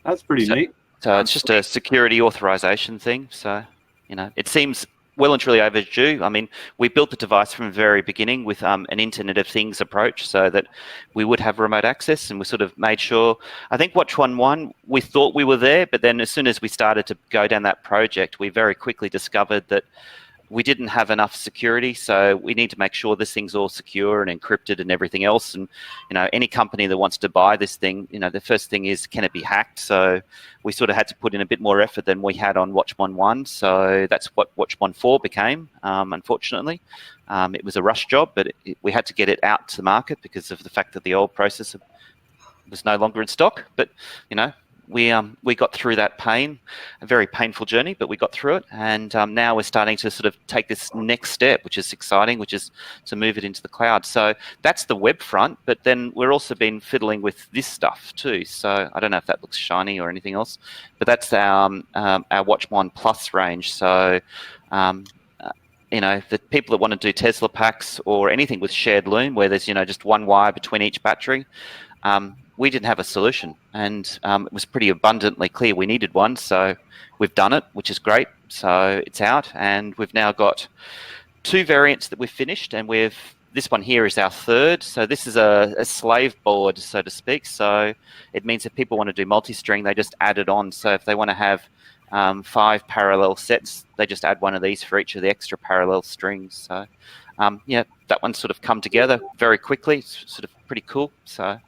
that's pretty neat. So it's just a security authorization thing. So, it seems well and truly overdue. I mean, we built the device from the very beginning with an Internet of Things approach, so that we would have remote access, and we sort of made sure. I think Watch 1.1, we thought we were there, but then as soon as we started to go down that project, we very quickly discovered that we didn't have enough security, so we need to make sure this thing's all secure and encrypted and everything else. And any company that wants to buy this thing, the first thing is, can it be hacked? So we sort of had to put in a bit more effort than we had on Watch 1.1. So that's what Watch 1.4 became. Unfortunately, it was a rush job, but we had to get it out to the market because of the fact that the old processor was no longer in stock. But we got through that pain, a very painful journey, but we got through it. And now we're starting to sort of take this next step, which is exciting, which is to move it into the cloud. So that's the web front, but then we're also been fiddling with this stuff too. So I don't know if that looks shiny or anything else, but that's our Watch 1 Plus range. So, the people that want to do Tesla packs or anything with shared loom, where there's, just one wire between each battery, we didn't have a solution, and it was pretty abundantly clear we needed one. So we've done it, which is great. So it's out, and we've now got 2 variants that we've finished, and this one here is our 3rd. So this is a slave board, so to speak. So it means if people want to do multi-string, they just add it on. So if they want to have 5 parallel sets, they just add one of these for each of the extra parallel strings. So that one's sort of come together very quickly. It's sort of pretty cool. So.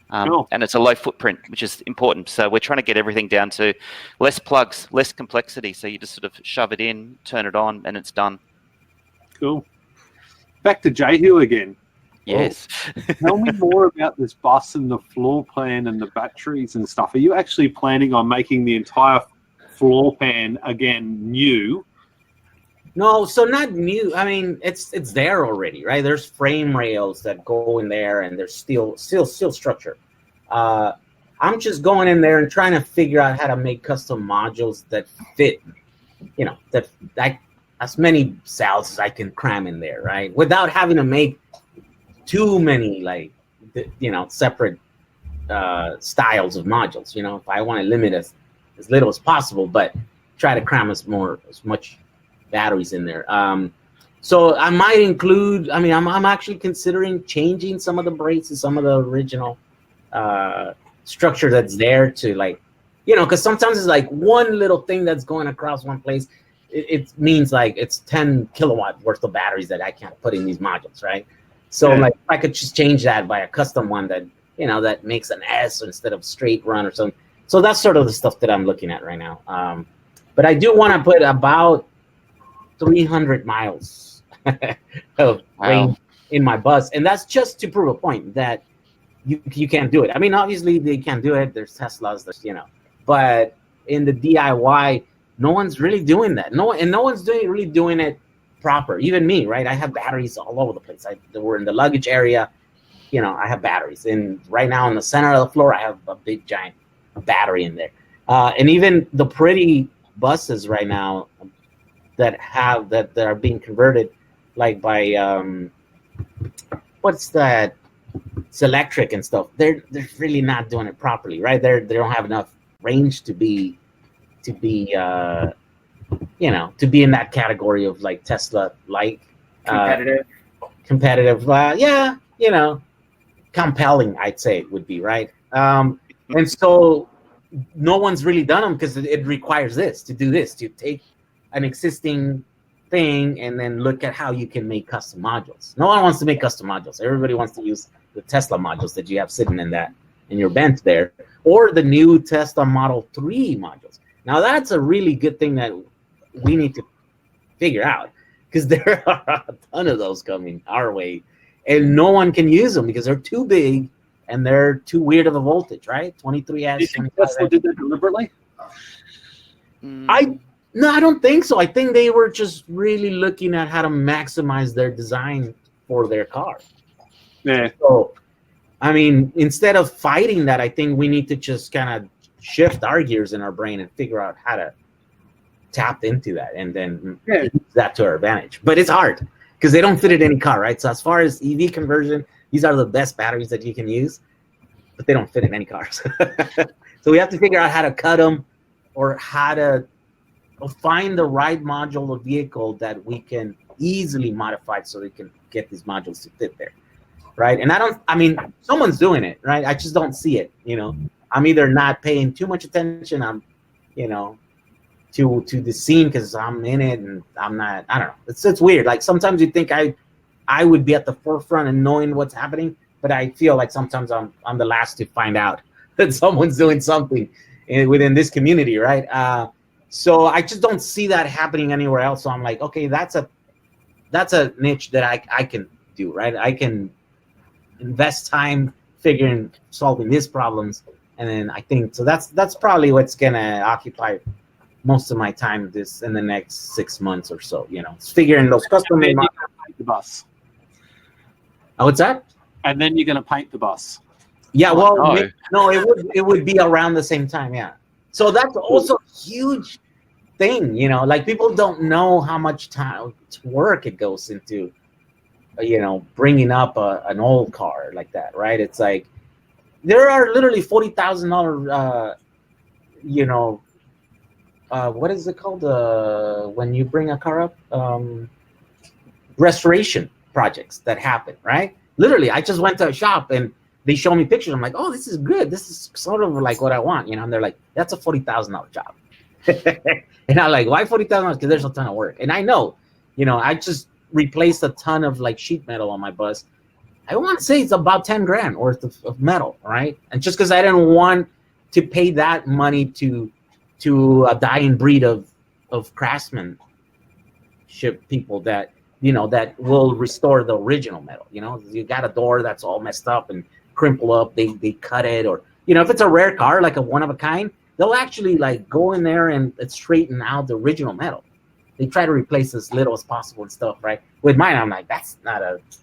Cool. And it's a low footprint, which is important. So we're trying to get everything down to less plugs, less complexity. So you just sort of shove it in, turn it on, and it's done. Cool. Back to Jehu again. Yes. Tell me more about this bus and the floor plan and the batteries and stuff. Are you actually planning on making the entire floor plan again new? No, so not new. I mean, it's there already, right? There's frame rails that go in there, and there's steel structure. I'm just going in there and trying to figure out how to make custom modules that fit, that as many cells as I can cram in there, right? Without having to make too many, separate styles of modules. If I want to limit as little as possible, but try to cram as much batteries in there. So I might include, I'm actually considering changing some of the brakes and some of the original structure that's there to because sometimes it's like one little thing that's going across one place. It means it's 10 kilowatt worth of batteries that I can't put in these modules, right? So if I could just change that by a custom one that, that makes an S instead of straight run or something. So that's sort of the stuff that I'm looking at right now. But I do want to put about 300 miles of range in my bus, and that's just to prove a point that you can't do it. Obviously they can't do it. There's Teslas, but in the DIY, no one's really doing that. No one's really doing it proper. Even me, right? I have batteries all over the place. We're in the luggage area, you know, I have batteries. And right now in the center of the floor, I have a big giant battery in there. And even the pretty buses right now that are being converted, like by what's that? It's electric and stuff. They're really not doing it properly, right? They don't have enough range to be you know, to be in that category of like Tesla like competitive. Yeah, you know, compelling, I'd say it would be, right? And so no one's really done them because it requires this to do this, to take an existing thing and then look at how you can make custom modules. No one wants to make custom modules. Everybody wants to use the Tesla modules that you have sitting in your bench there, or the new Tesla Model 3 modules. Now that's a really good thing that we need to figure out, because there are a ton of those coming our way, and no one can use them because they're too big and they're too weird of a voltage, right? 23S. Do you think Tesla did that deliberately? No, I don't think so. I think they were just really looking at how to maximize their design for their car. Yeah. So, I mean, instead of fighting that, I think we need to just kind of shift our gears in our brain and figure out how to tap into that and then use that to our advantage. But it's hard because they don't fit in any car, right? So as far as EV conversion, these are the best batteries that you can use, but they don't fit in any cars. So we have to figure out how to cut them, or how to find the right module or vehicle that we can easily modify so we can get these modules to fit there, right? And I mean, someone's doing it, right? I just don't see it, you know. I'm either not paying too much attention, I'm, you know, to the scene because I'm in it and I'm not, I don't know. It's weird. Like sometimes you think I would be at the forefront and knowing what's happening, but I feel like sometimes I'm the last to find out that someone's doing something within this community, right? So I just don't see that happening anywhere else. So I'm like, okay, that's a niche that I can do, right? I can invest time solving these problems, and then I think so. That's probably what's gonna occupy most of my time in the next 6 months or so. You know, it's figuring those custom made paint the bus. Oh, what's that? And then you're gonna paint the bus. Yeah, Oh, well, no. it would be around the same time, yeah. So that's also a huge thing, you know. Like people don't know how much time work it goes into, you know, bringing up an old car like that, right? It's like there are literally $40,000, you know, what is it called? When you bring a car up, restoration projects that happen, right? Literally, I just went to a shop and they show me pictures. I'm like, oh, this is good. This is sort of like what I want, you know. And they're like, that's a $40,000 job. And I'm like, why $40,000? Because there's a ton of work. And I know, you know, I just replaced a ton of like sheet metal on my bus. I want to say it's about 10 grand worth of metal, right? And just because I didn't want to pay that money to a dying breed of craftsmanship people that, you know, that will restore the original metal. You know, you got a door that's all messed up and crumpled up, they cut it, or, you know, if it's a rare car, like a one of a kind, they'll actually like go in there and straighten out the original metal. They try to replace as little as possible and stuff, right? With mine, I'm like,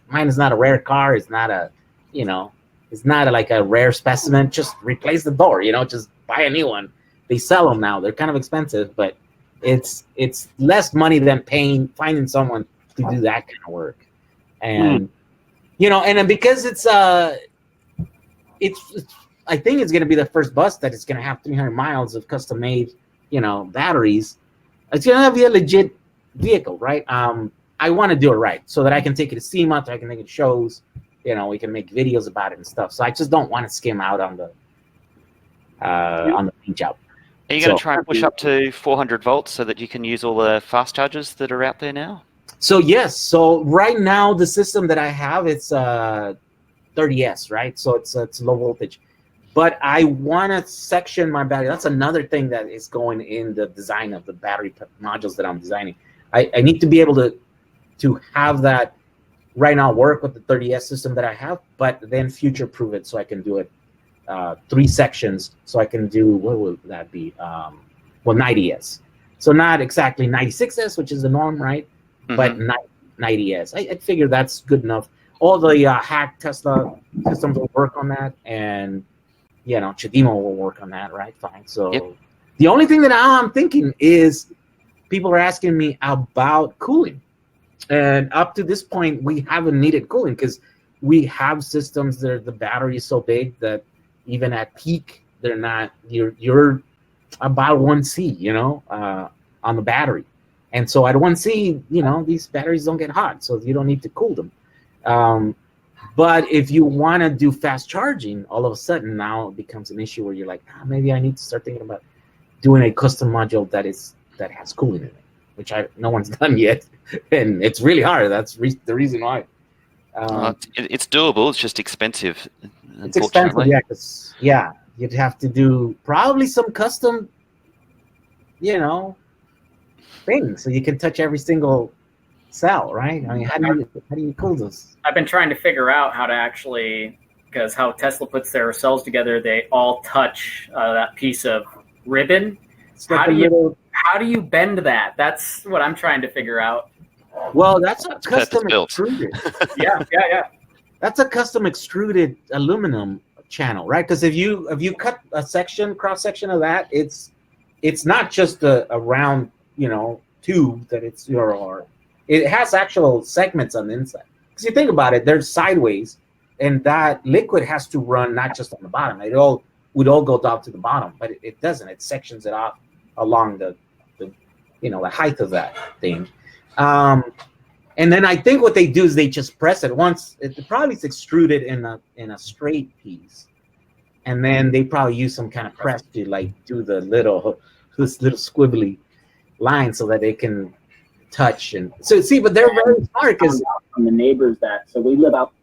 mine is not a rare car. It's not a, you know, it's not like a rare specimen. Just replace the door, you know, just buy a new one. They sell them now. They're kind of expensive, but it's less money than finding someone to do that kind of work. And, you know, and then because it's I think it's going to be the first bus that is going to have 300 miles of custom made, you know, batteries. It's going to be a legit vehicle, right? I want to do it right so that I can take it to SEMA, so I can take it to shows, you know, we can make videos about it and stuff. So I just don't want to skim out on the paint job. Are you going to try and push up to 400 volts so that you can use all the fast chargers that are out there now? So yes. So right now the system that I have, it's 30S, right? So it's low voltage. But I want to section my battery. That's another thing that is going in the design of the battery modules that I'm designing. I need to be able to have that right now work with the 30S system that I have, but then future-proof it so I can do it 3 sections. So I can do, what would that be? 90S. So not exactly 96S, which is the norm, right? but not 90s. I figure that's good enough. All the hack Tesla systems will work on that, and Chademo will work on that, right? Fine. So the only thing that I'm thinking is people are asking me about cooling, and up to this point we haven't needed cooling because we have systems that the battery is so big that even at peak they're not. You're about 1C, on the battery. And so at 1C, these batteries don't get hot, so you don't need to cool them. But if you want to do fast charging, all of a sudden now it becomes an issue where you're like, maybe I need to start thinking about doing a custom module that has cooling in it, which no one's done yet, and it's really hard. That's the reason why. It's doable. It's just expensive. It's expensive, yeah. 'Cause, you'd have to do probably some custom, thing, so you can touch every single cell, right? I mean, how do you cool those? I've been trying to figure out how to actually, because how Tesla puts their cells together, they all touch that piece of ribbon. How do you bend that? That's what I'm trying to figure out. Well, that's a custom extruded. Yeah. That's a custom extruded aluminum channel, right? Because if you cut a cross section of that, it's not just a round, tube that it's or it has actual segments on the inside. Because you think about it, they're sideways, and that liquid has to run not just on the bottom. It all would all go down to the bottom, but it doesn't. It sections it off along the height of that thing. And then I think what they do is they just press it once. It probably is extruded in a straight piece, and then they probably use some kind of press to do this little squibbly line so that they can touch and but they're very smart because from the neighbors so we live out.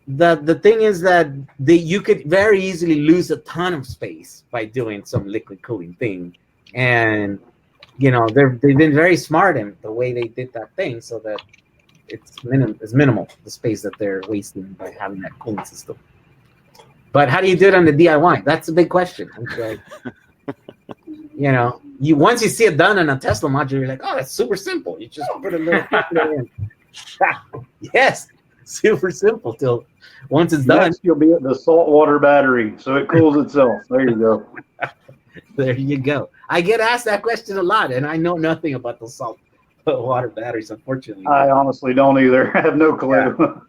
The thing is that you could very easily lose a ton of space by doing some liquid cooling thing, and they've been very smart in the way they did that thing so that it's minimal the space that they're wasting by having that cooling system. But how do you do it on the DIY? That's a big question. Once you see it done in a Tesla module, you're like, oh, that's super simple. You just put a little in. Yes, super simple till once it's done. Next, you'll be at the saltwater battery, so it cools itself. There you go. There you go. I get asked that question a lot, and I know nothing about the salt water batteries, unfortunately. I honestly don't either. I have no clue.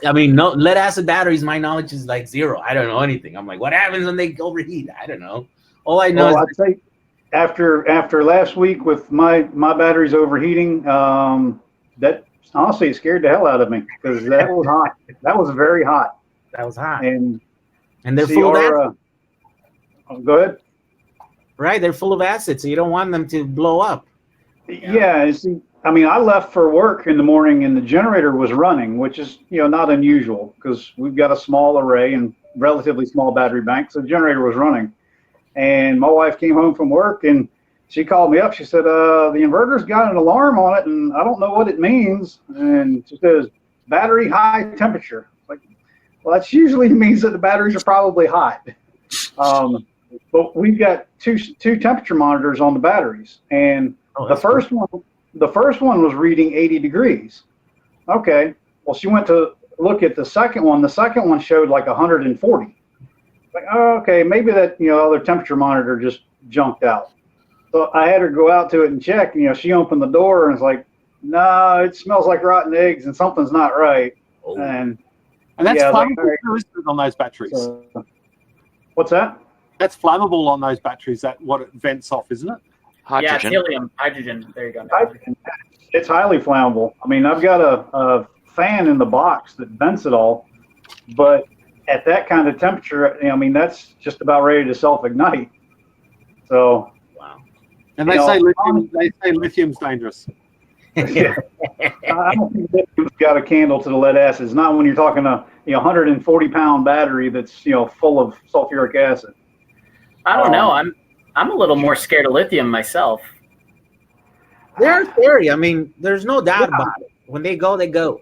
Yeah. I mean, no lead acid batteries. My knowledge is like zero. I don't know anything. I'm like, what happens when they overheat? I don't know. All I know is I'd say after last week with my batteries overheating, that honestly scared the hell out of me because that was hot. That was very hot. That was hot. And they're full of acid. Go ahead. Right, they're full of acid, so you don't want them to blow up. Yeah, see, I mean, I left for work in the morning and the generator was running, which is, not unusual because we've got a small array and relatively small battery bank, so the generator was running. And my wife came home from work and she called me up. She said, the inverter's got an alarm on it and I don't know what it means. And she says, battery high temperature. Like, well, that usually means that the batteries are probably hot. But we've got two temperature monitors on the batteries, and the first one was reading 80 degrees. Okay, well, she went to look at the second one. The second one showed like 140. Like, oh, okay, maybe that other temperature monitor just junked out. So I had her go out to it and check. She opened the door and was like, "No, it smells like rotten eggs, and something's not right." Oh. And that's flammable on those batteries. What's that? That's flammable on those batteries. That what it vents off, isn't it? Hydrogen. Yeah, it's helium, hydrogen. There you go. It's highly flammable. I mean, I've got a fan in the box that vents it all, but at that kind of temperature, that's just about ready to self-ignite. So, wow. And they say lithium's dangerous. I don't think lithium's got a candle to the lead acids. Not when you're talking a 140-pound battery that's full of sulfuric acid. I don't know. I'm a little more scared of lithium myself. They're scary. I mean, there's no doubt about it. When they go, they go.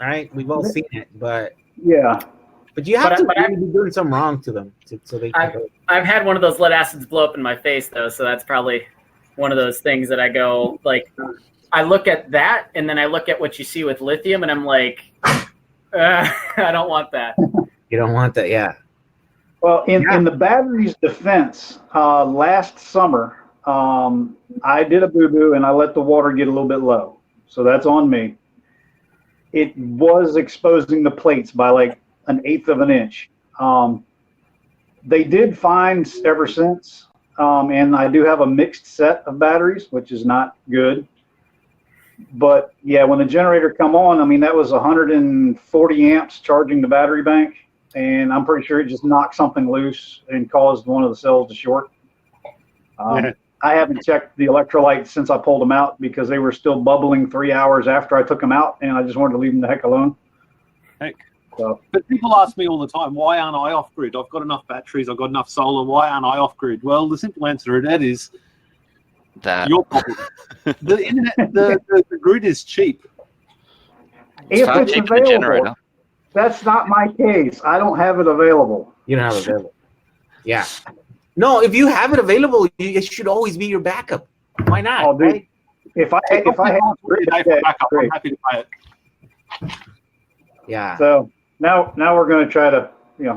All right, we've all seen it, but yeah. But you have to really be doing something wrong to them, so they can go. I've had one of those lead acids blow up in my face though, so that's probably one of those things that I go like. I look at that, and then I look at what you see with lithium, and I'm like, I don't want that. You don't want that, yeah. Well, in the battery's defense, last summer, I did a boo-boo and I let the water get a little bit low. So that's on me. It was exposing the plates by like 1/8 of an inch. They did find ever since, and I do have a mixed set of batteries, which is not good. But yeah, when the generator come on, I mean, that was 140 amps charging the battery bank. And I'm pretty sure it just knocked something loose and caused one of the cells to short. I haven't checked the electrolytes since I pulled them out because they were still bubbling 3 hours after I took them out, and I just wanted to leave them the heck alone. Heck. So, but people ask me all the time, why aren't I off grid? I've got enough batteries, I've got enough solar. Why aren't I off grid? Well, the simple answer to that is That your problem. The internet, the grid is cheap. if far it's cheaper than generator. available, that's not my case. I don't have it available. You don't have it available. Yeah. No, if you have it available, it should always be your backup. Why not? Oh, dude. Right? If I have Every day for backup, I'm great. happy to pay it. Yeah. So now we're going to try to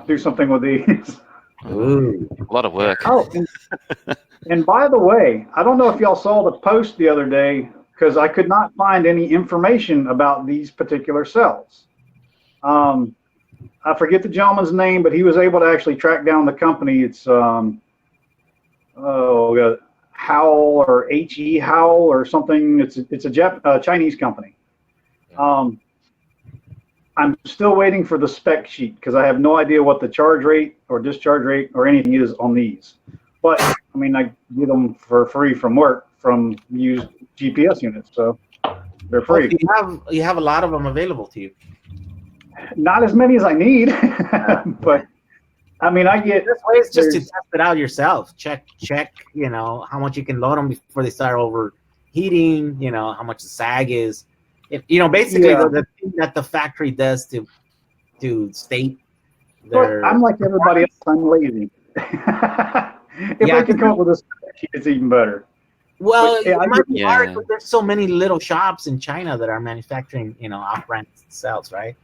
do something with these. Ooh. A lot of work. Oh, and by the way, I don't know if y'all saw the post the other day because I could not find any information about these particular cells. I forget the gentleman's name, but he was able to actually track down the company. It's Howl or HE Howl or something. It's a Chinese company. I'm still waiting for the spec sheet because I have no idea what the charge rate or discharge rate or anything is on these. But I mean, I get them for free from work from used GPS units, so they're free. You have a lot of them available to you. Not as many as I need, but I mean, I get. This way is just to test it out yourself. Check, how much you can load them before they start overheating, how much the sag is. If, basically the thing that the factory does to state their. But I'm like everybody else, I'm lazy. If I can come up with a spreadsheet, it's even better. Well, But, it might be hard because there's so many little shops in China that are manufacturing, off-brand cells, right?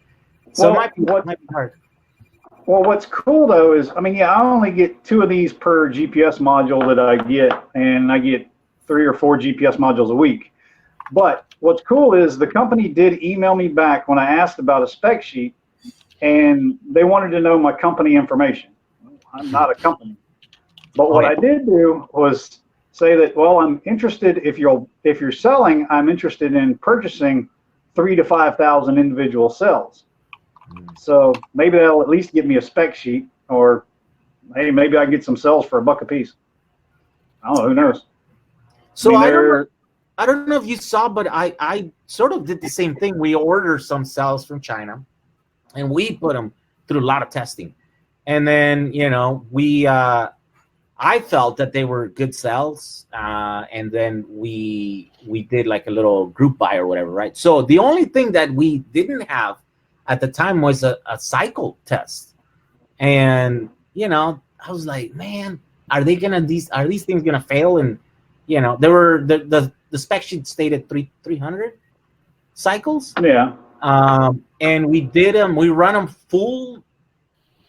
So Well, it might be hard. Well, what's cool though is, I mean, I only get 2 of these per GPS module that I get, and I get 3 or 4 GPS modules a week. But what's cool is the company did email me back when I asked about a spec sheet, and they wanted to know my company information. I'm not a company. But what I did do was say that, well, I'm interested, if you're selling, I'm interested in purchasing 3,000 to 5,000 individual cells. So maybe that'll at least give me a spec sheet, or hey, maybe I can get some cells for $1 a piece. I don't know, who knows? So I don't know if you saw, but I sort of did the same thing. We ordered some cells from China, and we put them through a lot of testing. And then, I felt that they were good cells, and then we did like a little group buy or whatever, right? So the only thing that we didn't have at the time was a cycle test. And, I was like, man, are these things gonna fail? And, there were the spec sheet stated 300 cycles. Yeah. And we did them. We run them full,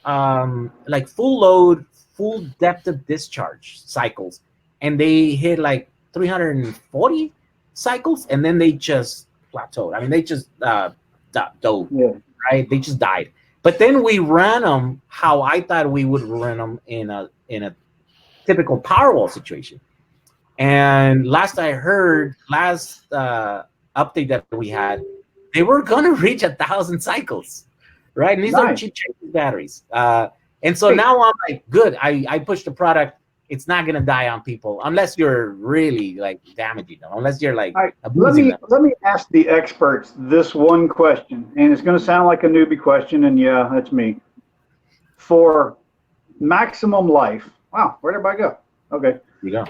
full load, full depth of discharge cycles, and they hit like 340 cycles, and then they just plateaued. I mean, they just dove. Yeah. Right? They just died. But then we ran them how I thought we would run them in a typical Powerwall situation. And last I heard, update that we had, they were gonna reach 1,000 cycles, right? And these are cheap batteries. And so now I'm like, good. I pushed the product. It's not gonna die on people unless you're really like damaging them. Unless you're like abusing them. Let me ask the experts this one question, and it's going to sound like a newbie question, and yeah, that's me. For maximum life, wow, where'd everybody go? Okay. Here you go.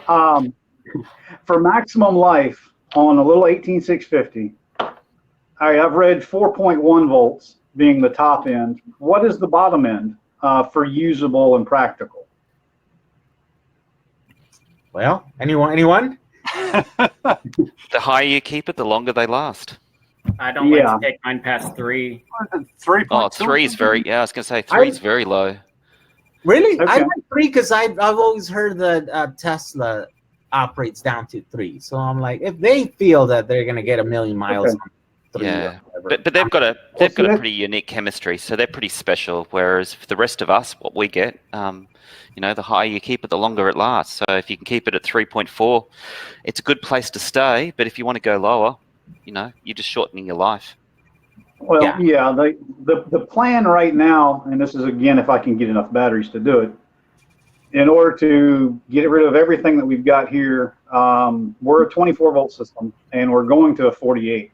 For maximum life on a little 18650, I've read 4.1 volts being the top end. What is the bottom end for usable and practical? Well, anyone? The higher you keep it, the longer they last. I don't like to take mine past 3. 3. Oh, 3 is very. Yeah, I was gonna say 3 is very low. Really? Okay. I went 3 because I've always heard that Tesla operates down to 3. So I'm like, if they feel that they're gonna get 1,000,000 miles on 3, Yeah, or whatever. but they've got a pretty unique chemistry, so they're pretty special. Whereas for the rest of us, what we get, the higher you keep it, the longer it lasts. So if you can keep it at 3.4, it's a good place to stay. But if you want to go lower, you're just shortening your life. Well, yeah. The plan right now, and this is again if I can get enough batteries to do it. In order to get rid of everything that we've got here, we're a 24-volt system, and we're going to a 48.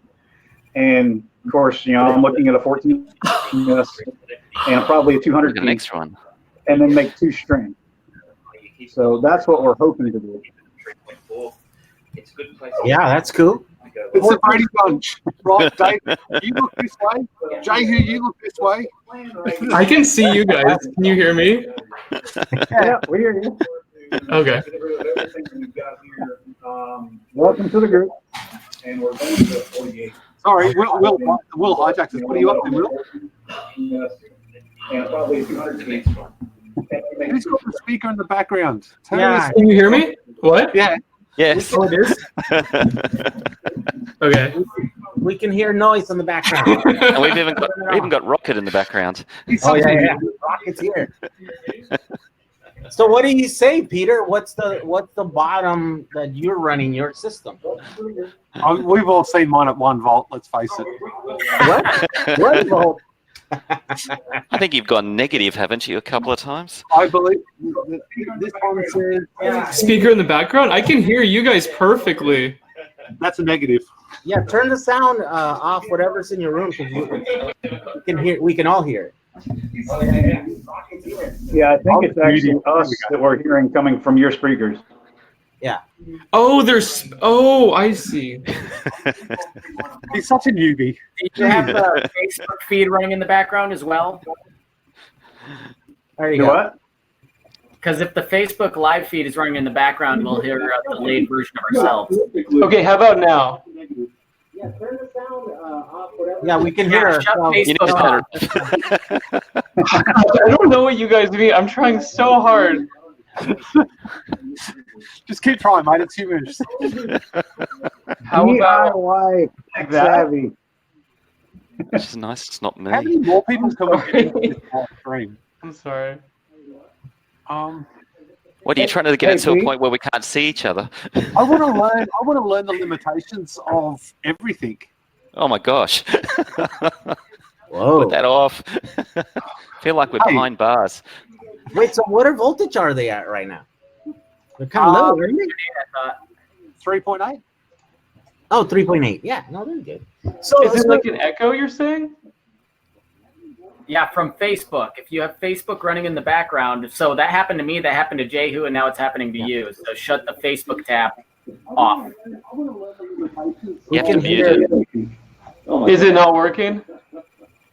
And of course, I'm looking at a 14 and probably a 200 The next one. and then make 2 string. So that's what we're hoping to do. Yeah, that's cool. It's a Brady Bunch. Right, Dave, you look this way. Jehu, you look this way. I can see you guys. Can you hear me? Yeah, we hear you. Okay. Welcome to the group. And we're going to 48. Sorry, Will hijacked us. What are you up to, Will? And probably 200 feet. Who's got the speaker in the background? Yeah. Can you hear me? What? Yeah. Yes. Oh, it is? Okay. We can hear noise in the background. And we've even got Rocket in the background. Oh yeah. Rocket's here. So what do you say, Peter? What's the bottom that you're running your system? We've all seen mine at 1 volt. Let's face it. What? 1 volt? I think you've gone negative, haven't you, a couple of times? I believe this one says Speaker in the background? I can hear you guys perfectly. that's a negative. Yeah, turn the sound off, whatever's in your room, because we can all hear it. Yeah, I think it's actually us that we're hearing coming from your speakers. Yeah. Oh, I see. He's such a newbie. Do you have the Facebook feed running in the background as well? There you Do go. what? Because if the Facebook live feed is running in the background, we'll hear a delayed version of ourselves. Okay, how about now? Yeah, turn the sound off, whatever. Yeah, we can hear Shut ourselves. Facebook off. I don't know what you guys mean. I'm trying so hard. Just keep trying, mate. It's humorous. How about DIY savvy. Which is nice. It's not How me. many more people can we get into this live stream? I'm sorry. What are you trying to get it to a Pete? point where we can't see each other? I want to learn the limitations of everything. Oh my gosh. Whoa. Put that off. Feel like we're Hey. behind bars. Wait, so what voltage are they at right now? They're kind of low, aren't they? 3.8. Oh, 3.8. Yeah, no, they're good. So Is it like an echo you're saying? Yeah, from Facebook. If you have Facebook running in the background, so that happened to me, that happened to Jehu, and now it's happening to you. So shut the Facebook tab off. You have to mute it. Is it not working?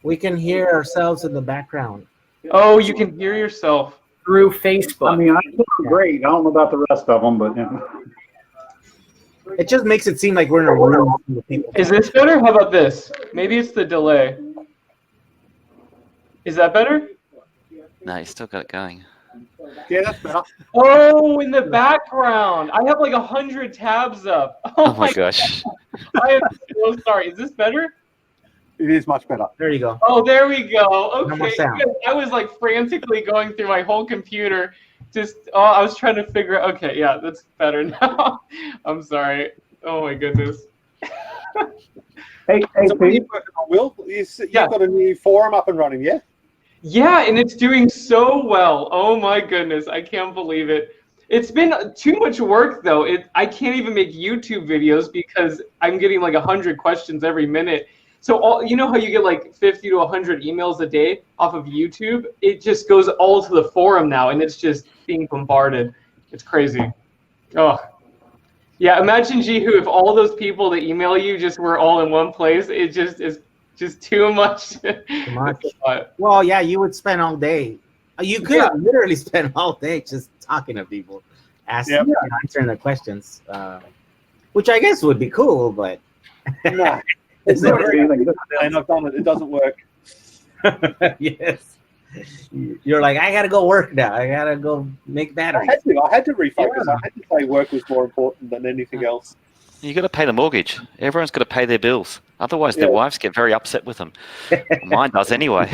we can hear ourselves in the background. Oh, you can hear yourself. Through Facebook. I mean, I feel great. I don't know about the rest of them, but yeah. It just makes it seem like we're in a room with people. Is this better? How about this? Maybe it's the delay. Is that better? No, you still got it going. Yeah, that's better. Oh, in the background. I have like 100 tabs up. Oh my gosh. I am so sorry. Is this better? It is much better. There you go. Oh, there we go. No more Okay. sound. I was like frantically going through my whole computer. I was trying to figure out. Okay, yeah, that's better now. I'm sorry. Oh my goodness. Hey, So what are you Pete. working on, Will? You've Yeah. got a new forum up and running, yeah? Yeah, and it's doing so well. Oh my goodness, I can't believe it. It's been too much work though. I can't even make YouTube videos because I'm getting like 100 questions every minute. So you know how you get like 50 to 100 emails a day off of YouTube? It just goes all to the forum now, and it's just being bombarded. It's crazy. Oh, yeah. Imagine Jehu if all those people that email you just were all in one place. It just is just too much. Too much. It's a lot. Well, yeah, you would spend all day. You could literally spend all day just talking to people, asking, Yep. answering their questions. which I guess would be cool, but No, It's not not very good, and I've done it. It doesn't work. yes. You're like, I gotta go work now. I gotta go make I batteries. had to refocus. Yeah. I had to say work was more important than anything else. You got to pay the mortgage. Everyone's got to pay their bills. Otherwise, their Yeah. wives get very upset with them. Mine does anyway.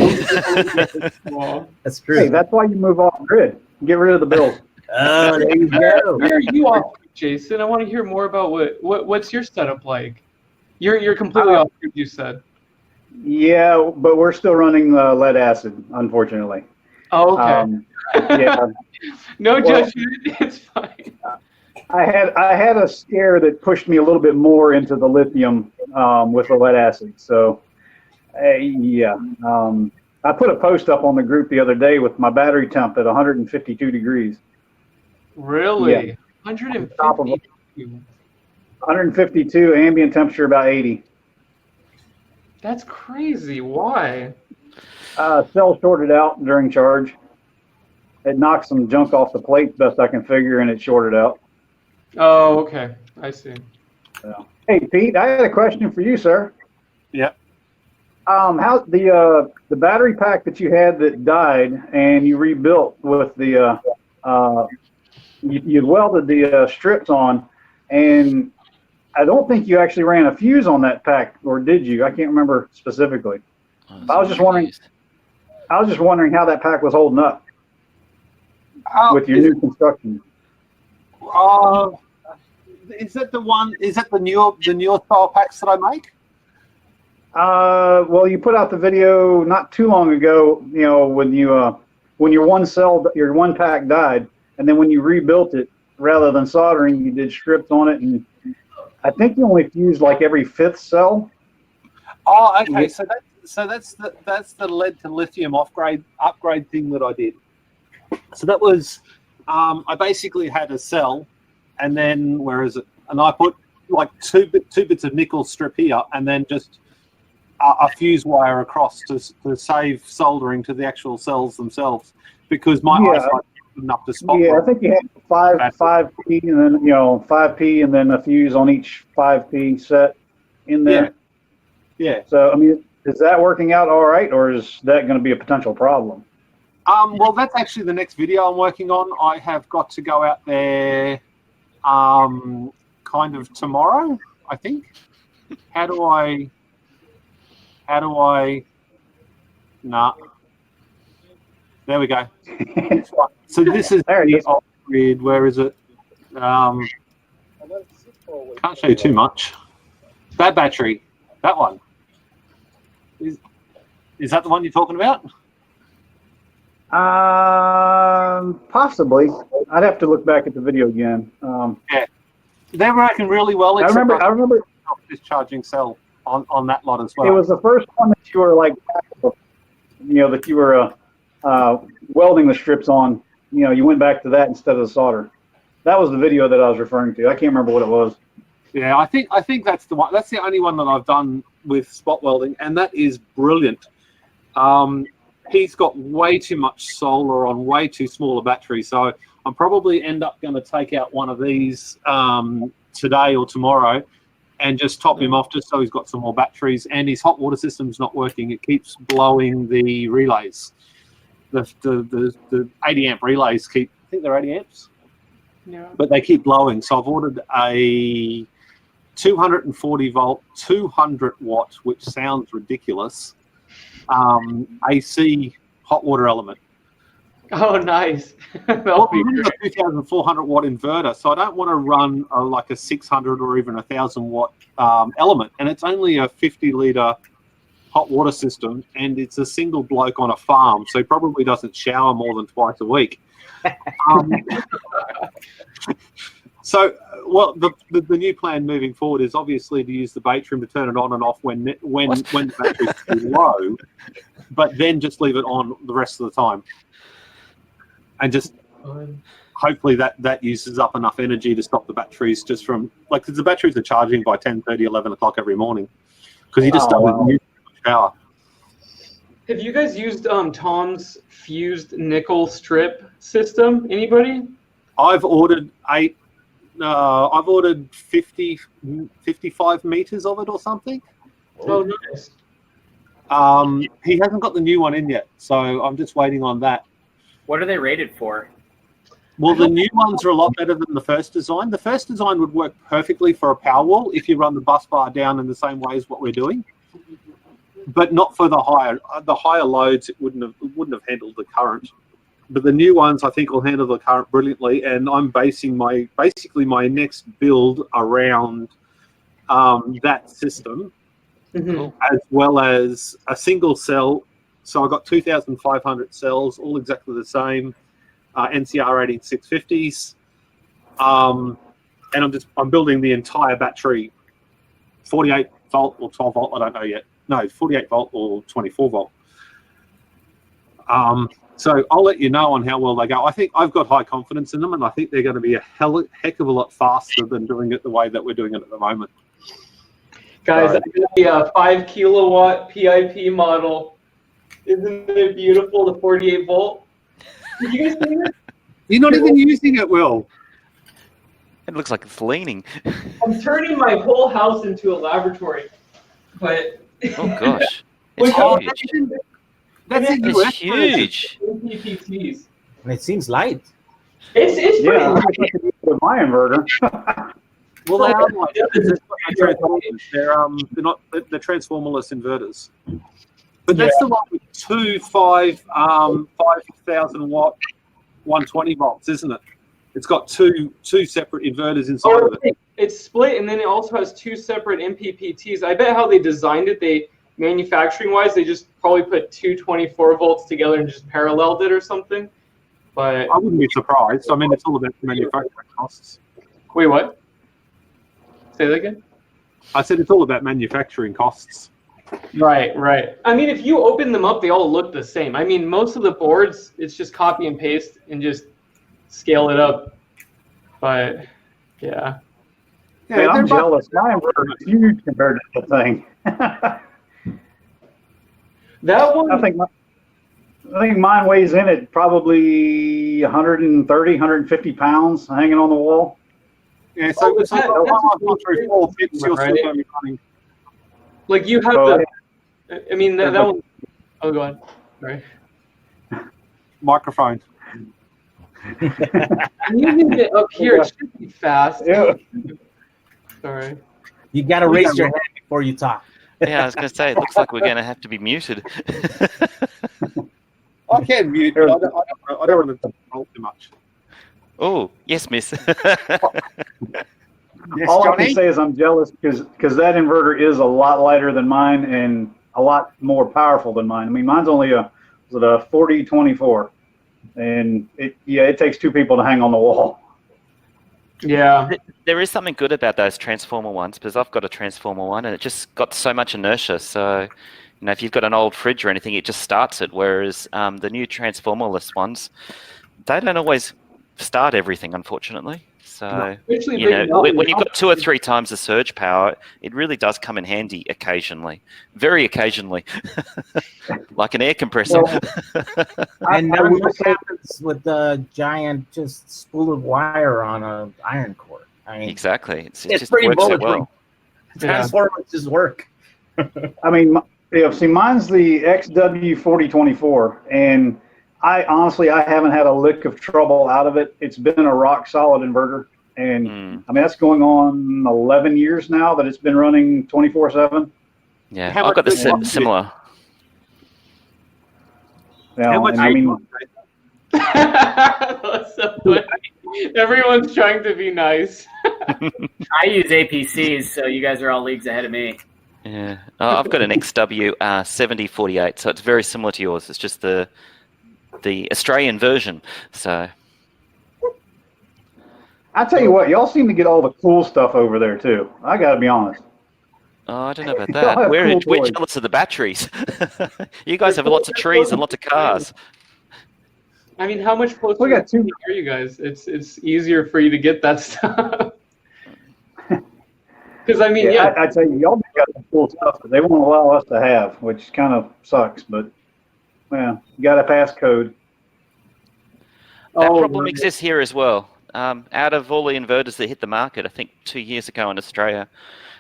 Well, That's Hey, true. that's why you move off grid. Get rid of the bills. Oh, there you go. where are you off, Jason? I want to hear more about what's your setup like. You're completely off grid, you said. Yeah, but we're still running lead acid, unfortunately. Oh, okay. Yeah, No well- judgment. It's fine. I had a scare that pushed me a little bit more into the lithium with the lead acid. So, yeah, I put a post up on the group the other day with my battery temp at 152 degrees. Really? Yeah. 150. 152, ambient temperature about 80. That's crazy. Why? Cell shorted out during charge. It knocked some junk off the plate, best I can figure, and it shorted out. Oh, okay. I see. Hey, Pete, I had a question for you, sir. Yeah. How the battery pack that you had that died and you rebuilt with the you'd welded the strips on, and I don't think you actually ran a fuse on that pack, or did you? I can't remember specifically. I was just wondering how that pack was holding up with your new construction. Is that the one? Is that the newer style packs that I make? Well, you put out the video not too long ago. You know, when your one pack died, and then when you rebuilt it, rather than soldering, you did strips on it, and I think you only fused like every 5th cell. Oh, okay. So that's the lead to lithium upgrade thing that I did. So that was I basically had a cell, and then where is it? And I put like two bits of nickel strip here, and then just a fuse wire across to save soldering to the actual cells themselves, because my eyesight wasn't enough to spot. Yeah, I think you had 5P and then 5P and then a fuse on each 5P set in there. Yeah. So I mean, is that working out all right, or is that going to be a potential problem? Well, that's actually the next video I'm working on. I have got to go out there kind of tomorrow, I think. How do I nah. There we go. So this is the off grid. Where is it? Can't show you too much. That battery. That one. Is that the one you're talking about? Possibly. I'd have to look back at the video again. Yeah, they were working really well. I remember discharging cell on that lot as well. it was the first one that you were like, that you were welding the strips on. You went back to that instead of the solder. That was the video that I was referring to. I can't remember what it was. Yeah, I think that's the one. That's the only one that I've done with spot welding, and that is brilliant. He's got way too much solar on way too small a battery, so I'm probably end up going to take out one of these today or tomorrow and just top him off just so he's got some more batteries. And his hot water system's not working. It keeps blowing the relays. The 80 amp relays I think they're 80 amps. Yeah. But they keep blowing. So I've ordered a 240 volt, 200 watt, which sounds ridiculous, AC hot water element. Oh, nice. Well, I'm running a 2,400 watt inverter, so I don't want to run like a 600 or even 1,000 watt element. And it's only a 50 litre hot water system, and it's a single bloke on a farm, so he probably doesn't shower more than twice a week. So, well, the new plan moving forward is obviously to use the Batrium to turn it on and off when the battery's too low, but then just leave it on the rest of the time, and just hopefully that uses up enough energy to stop the batteries just from because the batteries are charging by 10:30, 11 o'clock every morning because he just doesn't use much power. Have you guys used Tom's fused nickel strip system? Anybody? I've ordered 8 I've ordered 55 meters of it or something. Oh, nice. He hasn't got the new one in yet, so I'm just waiting on that. What are they rated for? Well, the new ones are a lot better than the first design. The first design would work perfectly for a Powerwall if you run the bus bar down in the same way as what we're doing, but not for the higher loads. It wouldn't have handled the current. But the new ones, I think, will handle the current brilliantly. And I'm basing my next build around that system, as well as a single cell. So I got 2,500 cells, all exactly the same. NCR 18650s, and I'm building the entire battery, 48 volt or 12 volt. I don't know yet. No, 48 volt or 24 volt. So I'll let you know on how well they go. I think I've got high confidence in them, and I think they're going to be a heck of a lot faster than doing it the way that we're doing it at the moment. Guys, I got the 5 kilowatt PIP model. Isn't it beautiful? The 48 volt. Did you guys see it? You're not even using it, Will. It looks like it's leaning. I'm turning my whole house into a laboratory. But oh gosh, it's huge. That's huge. MPPTs. And it seems light. It's pretty light. I could use it with my inverter. Well, they are like they're not they're transformerless inverters. But that's the one with 5,000 watt, 120 volts, isn't it? It's got two separate inverters inside of it. It's split, and then it also has 2 separate MPPTs. I bet how they designed it, manufacturing-wise, they just probably put 2 24 volts together and just paralleled it or something. But I wouldn't be surprised. I mean, it's all about manufacturing costs. Wait, what? Say that again? I said it's all about manufacturing costs. Right. I mean, if you open them up, they all look the same. I mean, most of the boards, it's just copy and paste and just scale it up. But, yeah. Yeah, I'm jealous. My inverter is huge compared to the thing. That one? I think mine weighs in at probably 130, 150 pounds hanging on the wall. Yeah, so it's like 1 through 4 fits, you're still going to be running. Like you have I mean, that one. Oh, go on. Sorry. Microphone. I'm using it up here. It should be fast. Yeah. Sorry. You got to raise your hand before you talk. Yeah, I was going to say, it looks like we're going to have to be muted. I can mute, but I don't want to talk too much. Oh, yes, miss. Yes, All Johnny? I can say is I'm jealous because that inverter is a lot lighter than mine and a lot more powerful than mine. I mean, mine's only a 4024, and it takes 2 people to hang on the wall. Yeah. There is something good about those transformer ones, because I've got a transformer one, and it just got so much inertia. So, if you've got an old fridge or anything, it just starts it. Whereas the new transformerless ones, they don't always start everything, unfortunately. So, when you've got 2 or 3 times the surge power, it really does come in handy occasionally, very occasionally, like an air compressor. And what happens with the giant just spool of wire on an iron core? I mean, exactly. It it's just pretty works so bulletproof. well. Transformers just work. I mean, see, mine's the XW4024, and I haven't had a lick of trouble out of it. It's been a rock solid inverter, and I mean that's going on 11 years now that it's been running 24/7. Yeah, I've got the similar. How much? I mean, that's so funny. Everyone's trying to be nice. I use APCs, so you guys are all leagues ahead of me. Yeah, I've got an XW 7048, so it's very similar to yours. It's just the Australian version. So I tell you what, y'all seem to get all the cool stuff over there too. I got to be honest. Oh, I don't know about that. We're jealous of the batteries. You guys have lots of trees and lots of cars. I mean, how much closer are you guys? It's easier for you to get that stuff. Because I mean, I tell you, y'all got some cool stuff that they won't allow us to have, which kind of sucks. But well, you got to pass code. That problem exists here as well. Out of all the inverters that hit the market, I think 2 years ago in Australia,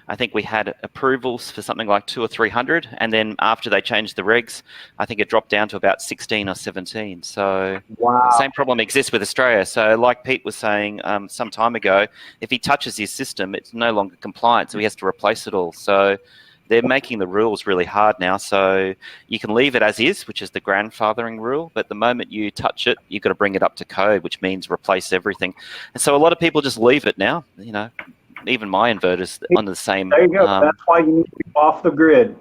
I think we had approvals for something like 200 or 300, and then after they changed the regs, I think it dropped down to about 16 or 17. So Wow. the same problem exists with Australia. So like Pete was saying some time ago, if he touches his system, it's no longer compliant, so he has to replace it all. So they're making the rules really hard now. So you can leave it as is, which is the grandfathering rule, but the moment you touch it, you've got to bring it up to code, which means replace everything. And so a lot of people just leave it now, you know. Even my inverters on the same. There you go. That's why you need to be off the grid.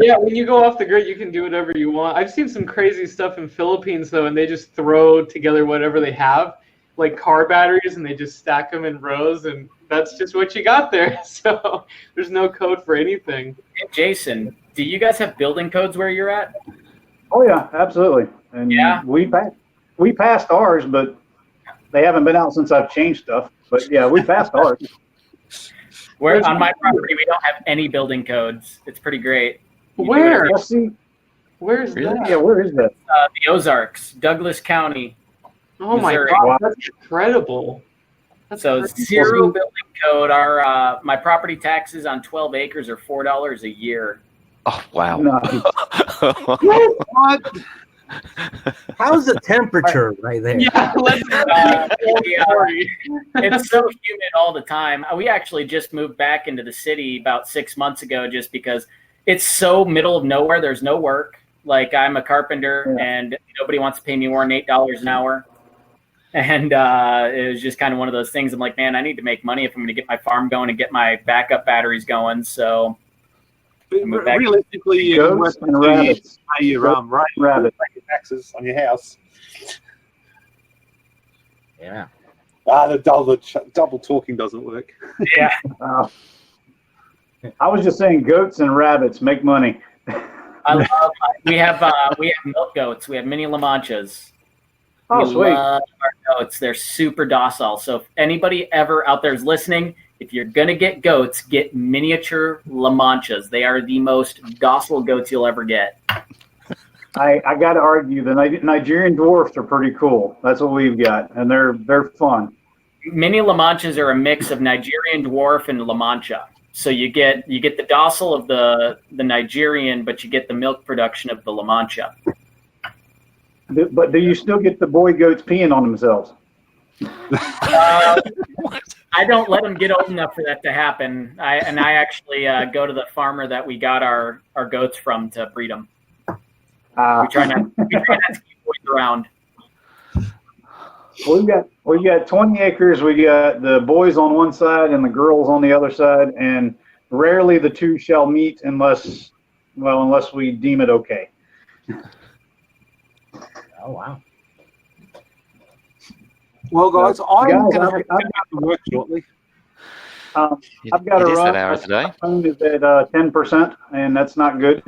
Yeah, when you go off the grid, you can do whatever you want. I've seen some crazy stuff in Philippines, though, and they just throw together whatever they have, like car batteries, and they just stack them in rows, and that's just what you got there. So there's no code for anything. Hey, Jason, do you guys have building codes where you're at? Oh yeah, absolutely. And Yeah. we passed ours, but they haven't been out since I've changed stuff. But yeah, we passed ours. Where on my property we don't have any building codes. It's pretty great. You do Where? whatever- Let's see. Where's Really? that? Yeah, where is that? The Ozarks, Douglas County. Oh my Missouri. God, that's incredible. That's So crazy. 0 building code. Our my property taxes on 12 acres are $4 a year. Oh, wow. Nice. What? How's the temperature right there? Yeah, let's. It's so humid all the time. We actually just moved back into the city about 6 months ago, just because it's so middle of nowhere. There's no work. Like, I'm a carpenter, and nobody wants to pay me more than $8 an hour. And it was just kind of one of those things. I'm like, man, I need to make money if I'm going to get my farm going and get my backup batteries going. So Realistically, you can work Goats and 2 years rabbits. to pay your Rabbit. your taxes on your house. Yeah. The double talking doesn't work. yeah, I was just saying, goats and rabbits make money. I love. We have milk goats. We have mini La Manchas. Oh, We sweet. love our goats. They're super docile. So if anybody ever out there is listening, if you're going to get goats, get miniature La Manchas. They are the most docile goats you'll ever get. I got to argue, the Nigerian dwarfs are pretty cool. That's what we've got, and they're fun. Mini La Manchas are a mix of Nigerian dwarf and La Mancha. So you get the docile of the Nigerian, but you get the milk production of the La Mancha. But do you still get the boy goats peeing on themselves? I don't let them get old enough for that to happen. I actually go to the farmer that we got our goats from to breed them. We try not to keep boys around. We've got 20 acres. We got the boys on one side and the girls on the other side, and rarely the two shall meet unless we deem it okay. Oh wow. Well, guys, I'm Guys, going to have I've- to get back to work shortly. I've got to It is run. that hour today. My phone is at 10%, and that's not good.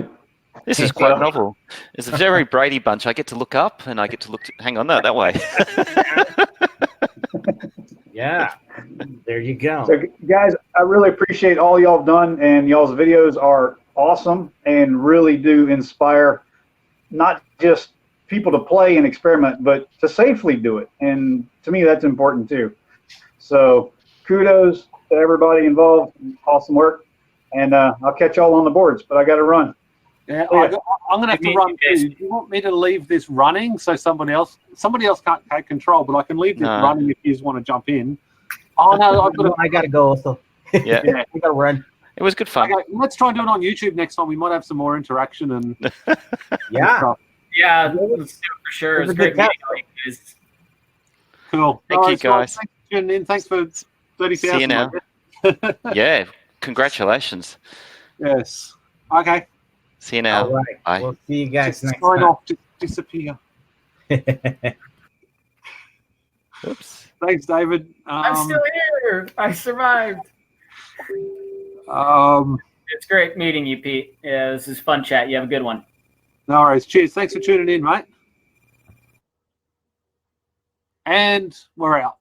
This is quite novel. It's a very Brady bunch. I get to look up, and I get to hang on that way. Yeah. There you go. So, guys, I really appreciate all y'all have done, and y'all's videos are awesome and really do inspire not just people to play and experiment, but to safely do it. And to me, that's important too. So kudos to everybody involved. Awesome work. And I'll catch y'all on the boards, but I got to run. Yeah, I'm going to have to run too. Do you want me to leave this running so somebody else can't take control, but I can leave this running if you just want to jump in. Oh, no, I got to go also. Yeah. I got to run. It was good fun. Okay, let's try and do it on YouTube next time. We might have some more interaction and Yeah. stuff. Yeah, let's do it for sure. It's It was a great good meeting all you guys. Cool. Thank you, well, guys. thanks for tuning in. Thanks for 30,000. See you now. Yeah, congratulations. Yes. Okay. See you now. All right. Bye. We'll see you guys Just next sign time. off. Just disappear. Oops. Thanks, David. I'm still here. I survived. It's great meeting you, Pete. Yeah, this is fun chat. You have a good one. No worries. Cheers. Thanks for tuning in, mate. And we're out.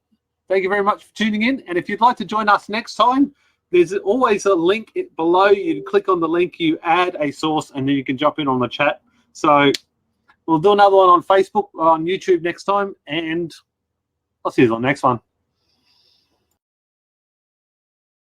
Thank you very much for tuning in. And if you'd like to join us next time, there's always a link below. You click on the link, you add a source, and then you can jump in on the chat. So we'll do another one on Facebook, on YouTube next time. And I'll see you on the next one.